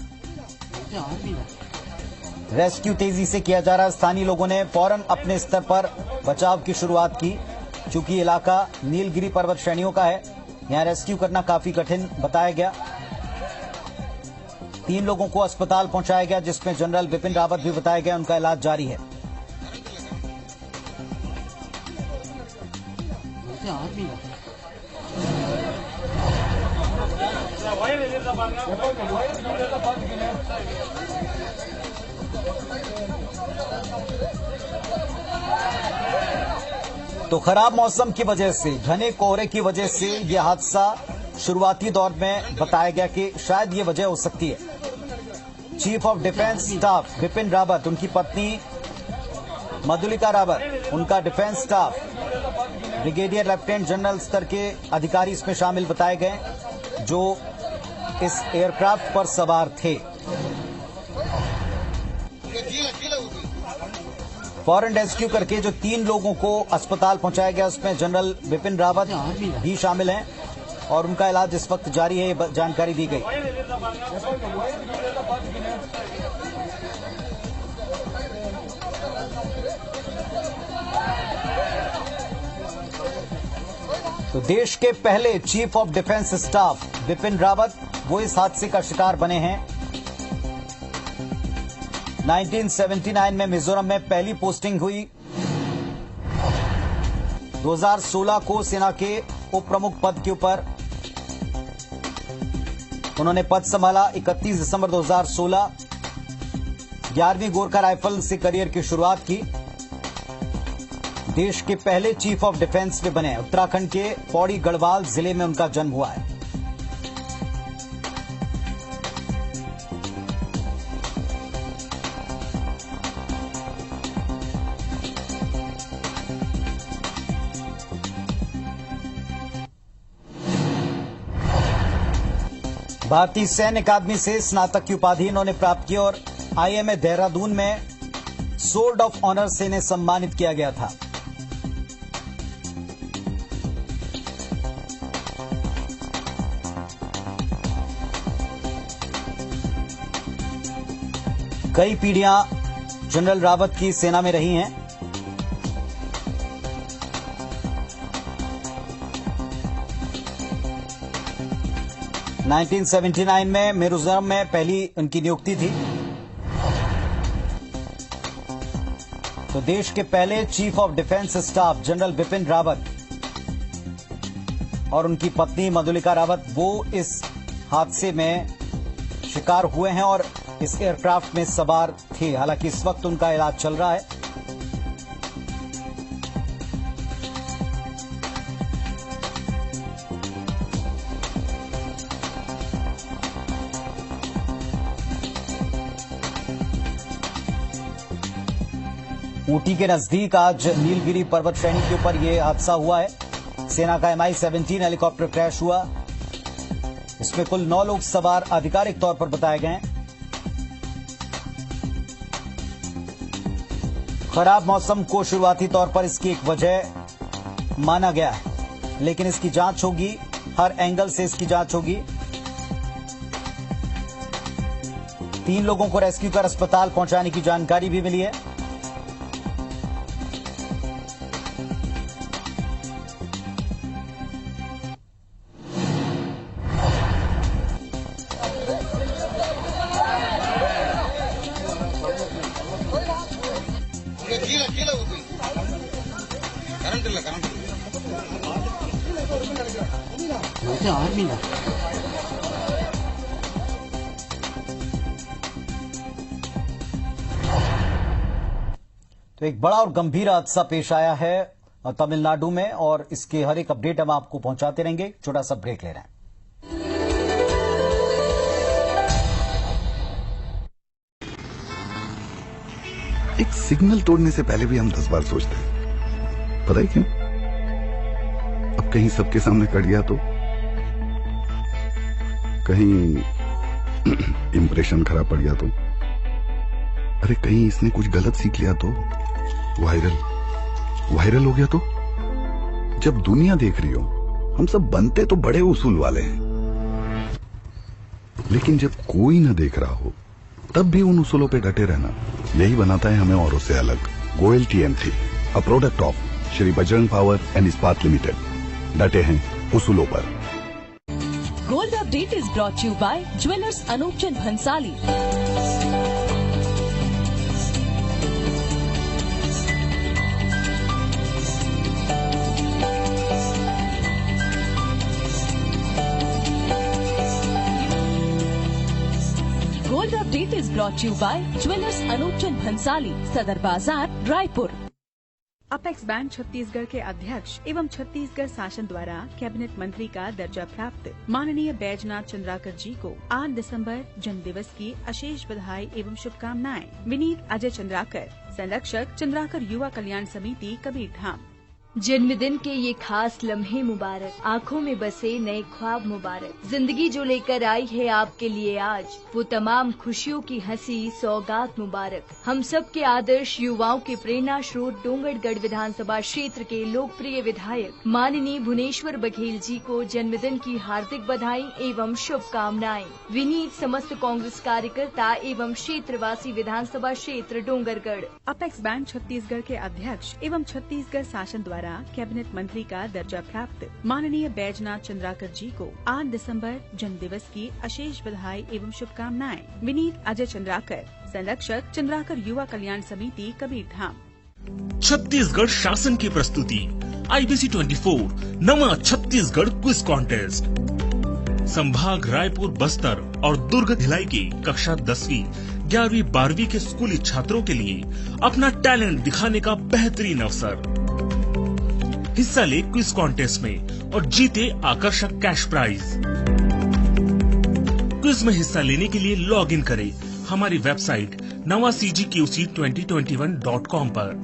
रेस्क्यू तेजी से किया जा रहा है। स्थानीय लोगों ने फौरन अपने स्तर पर बचाव की शुरुआत की। चूंकि इलाका नीलगिरी पर्वत श्रेणियों का है, यहां रेस्क्यू करना काफी कठिन बताया गया। 3 लोगों को अस्पताल पहुंचाया गया, जिसमें जनरल बिपिन रावत भी बताया गया, उनका इलाज जारी है। तो खराब मौसम की वजह से, घने कोहरे की वजह से यह हादसा शुरुआती दौर में बताया गया कि शायद ये वजह हो सकती है। Chief of defence staff Bipin Rawat, उनकी पत्नी मधुलिका रावत, उनका defence staff, brigadier lieutenant general स्तर के अधिकारी इसमें शामिल बताए गए जो इस एयरक्राफ्ट पर सवार थे। फौरन रेस्क्यू करके जो 3 लोगों को अस्पताल पहुंचाया गया, उसमें जनरल बिपिन रावत भी शामिल हैं और उनका इलाज इस वक्त जारी है, ये जानकारी दी गई। तो देश के पहले chief of defence staff Bipin Rawat, वो इस हादसे का शिकार बने हैं। 1979 में मिजोरम में पहली पोस्टिंग हुई। 2016 को सेना के उप प्रमुख पद के ऊपर उन्होंने पद संभाला। 31 दिसंबर 2016 11वीं गोरखा राइफल से करियर की शुरुआत की। देश के पहले चीफ ऑफ डिफेंस में बने। उत्तराखंड के पौड़ी गढ़वाल जिले में उनका जन्म हुआ है। भारतीय सैन्य अकादमी से स्नातक की उपाधि इन्होंने प्राप्त की और आईएमए देहरादून में सोल्ड ऑफ ऑनर से इन्हें सम्मानित किया गया था। कई पीढ़ियां जनरल रावत की सेना में रही हैं। (1979) में मिजोरम में पहली उनकी नियुक्ति थी। तो देश के पहले chief of defence staff general Bipin Rawat और उनकी पत्नी मधुलिका रावत वो इस हादसे में शिकार हुए हैं और इस एयरक्राफ्ट में सवार थे। हालांकि इस वक्त उनका इलाज चल रहा है। ऊटी के नजदीक आज नीलगिरी पर्वत श्रेणी के ऊपर यह हादसा हुआ है। सेना का MI-17 हेलीकॉप्टर क्रैश हुआ। इसमें कुल 9 लोग सवार आधिकारिक तौर पर बताए गए हैं। खराब मौसम को शुरुआती तौर पर इसकी एक वजह माना गया है, लेकिन इसकी जांच होगी। हर एंगल से इसकी जांच होगी। 3 लोगों को रेस्क्यू कर अस्पताल पहुंचाने की जानकारी भी मिली है। तो एक बड़ा और गंभीर हादसा पेश आया है तमिलनाडु में और इसके हर एक अपडेट हम आपको पहुंचाते रहेंगे। छोटा सा ब्रेक ले रहे हैं। एक सिग्नल तोड़ने से पहले भी हम 10 बार सोचते हैं। पता है क्यों? अब कहीं सबके सामने कट गया तो, कहीं इंप्रेशन खराब पड़ गया तो, अरे कहीं इसने कुछ गलत सीख लिया तो, वायरल हो गया तो। जब दुनिया देख रही हो, हम सब बनते तो बड़े उसूल वाले हैं, लेकिन जब कोई न देख रहा हो तब भी उन उसूलों पे डटे रहना, यही बनाता है हमें औरों से अलग। Goyal TMT, a product of Shri Bajrang power and Ispat limited, डटे हैं उसूलों पर। Gold update is brought you by jewellers Anoop Chand Bhansali. Gold update is brought you by jewellers Anoop Chand Bhansali, Sadar Bazaar, Raipur. Apex bank Chhattisgarh के अध्यक्ष एवं छत्तीसगढ़ शासन द्वारा कैबिनेट मंत्री का दर्जा प्राप्त माननीय बैजनाथ चंद्राकर जी को 8 दिसंबर जन्म दिवस की अशेष बधाई एवं शुभकामनाएं। विनीत अजय चंद्राकर, संरक्षक चंद्राकर युवा कल्याण समिति, कबीर धाम। जन्मदिन के ये खास लम्हे मुबारक, आँखों में बसे नए ख्वाब मुबारक। जिंदगी जो लेकर आई है आपके लिए आज, वो तमाम खुशियों की हंसी सौगात मुबारक। हम सब के आदर्श युवाओं के प्रेरणा स्रोत डोंगरगढ़ विधानसभा क्षेत्र के लोकप्रिय विधायक माननीय भुवनेश्वर बघेल जी को जन्मदिन की हार्दिक बधाई एवं शुभकामनाएं। विनीत समस्त कांग्रेस कार्यकर्ता एवं क्षेत्रवासी विधानसभा क्षेत्र डोंगरगढ़। अपेक्स बैंक छत्तीसगढ़ के अध्यक्ष एवं छत्तीसगढ़ शासन द्वारा कैबिनेट मंत्री का दर्जा प्राप्त माननीय बैजनाथ चंद्राकर जी को 8 दिसंबर जन्म दिवस की अशेष बधाई एवं शुभकामनाएं। विनीत अजय चंद्राकर, संरक्षक चंद्राकर युवा कल्याण समिति, कबीर धाम। छत्तीसगढ़ शासन की प्रस्तुति IBC 24 नवा छत्तीसगढ़ क्विज कॉन्टेस्ट। संभाग रायपुर, बस्तर और दुर्ग भिलाई की कक्षा 10वीं, 11वीं, 12वीं के स्कूली छात्रों के लिए अपना टैलेंट दिखाने का बेहतरीन अवसर। हिस्सा ले क्विज कॉन्टेस्ट में और जीते आकर्षक कैश प्राइज। क्विज में हिस्सा लेने के लिए लॉग इन करें हमारी वेबसाइट nawacgqc2021.com पर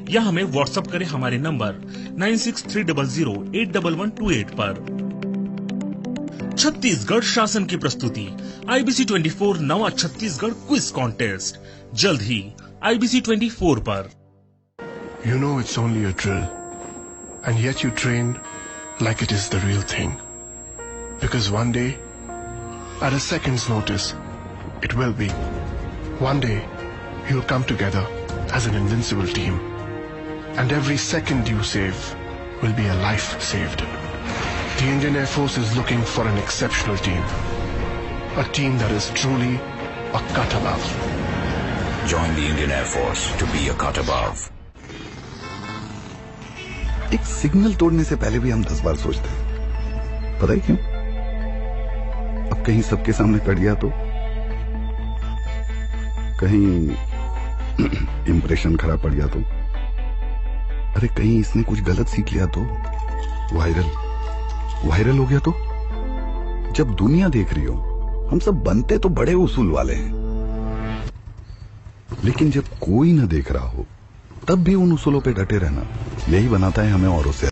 या हमें व्हाट्सएप करें हमारे नंबर 9630081128 पर। छत्तीसगढ़ शासन की प्रस्तुति IBC 24 नवा छत्तीसगढ़ क्विज कॉन्टेस्ट जल्द ही IBC 24 पर। You know it's only a drill, and yet you train like it is the real thing. Because one day, at a second's notice, it will be. One day, you'll come together as an invincible team. And every second you save will be a life saved. The Indian Air Force is looking for an exceptional team. A team that is truly a cut above. Join the Indian Air Force to be a cut above. एक signal तोड़ने से पहले भी हम 10 बार सोचते हैं। पता है क्यों? अब कहीं सबके सामने कट गया तो, कहीं इंप्रेशन खराब पड़ गया तो, अरे कहीं इसने कुछ गलत सीख लिया तो, वायरल हो गया तो। जब दुनिया देख रही हो, हम सब बनते तो बड़े उसूल वाले हैं, लेकिन जब कोई न देख रहा हो तब भी उन उसूलों पे डटे रहना, यही बनाता है हमें औरों से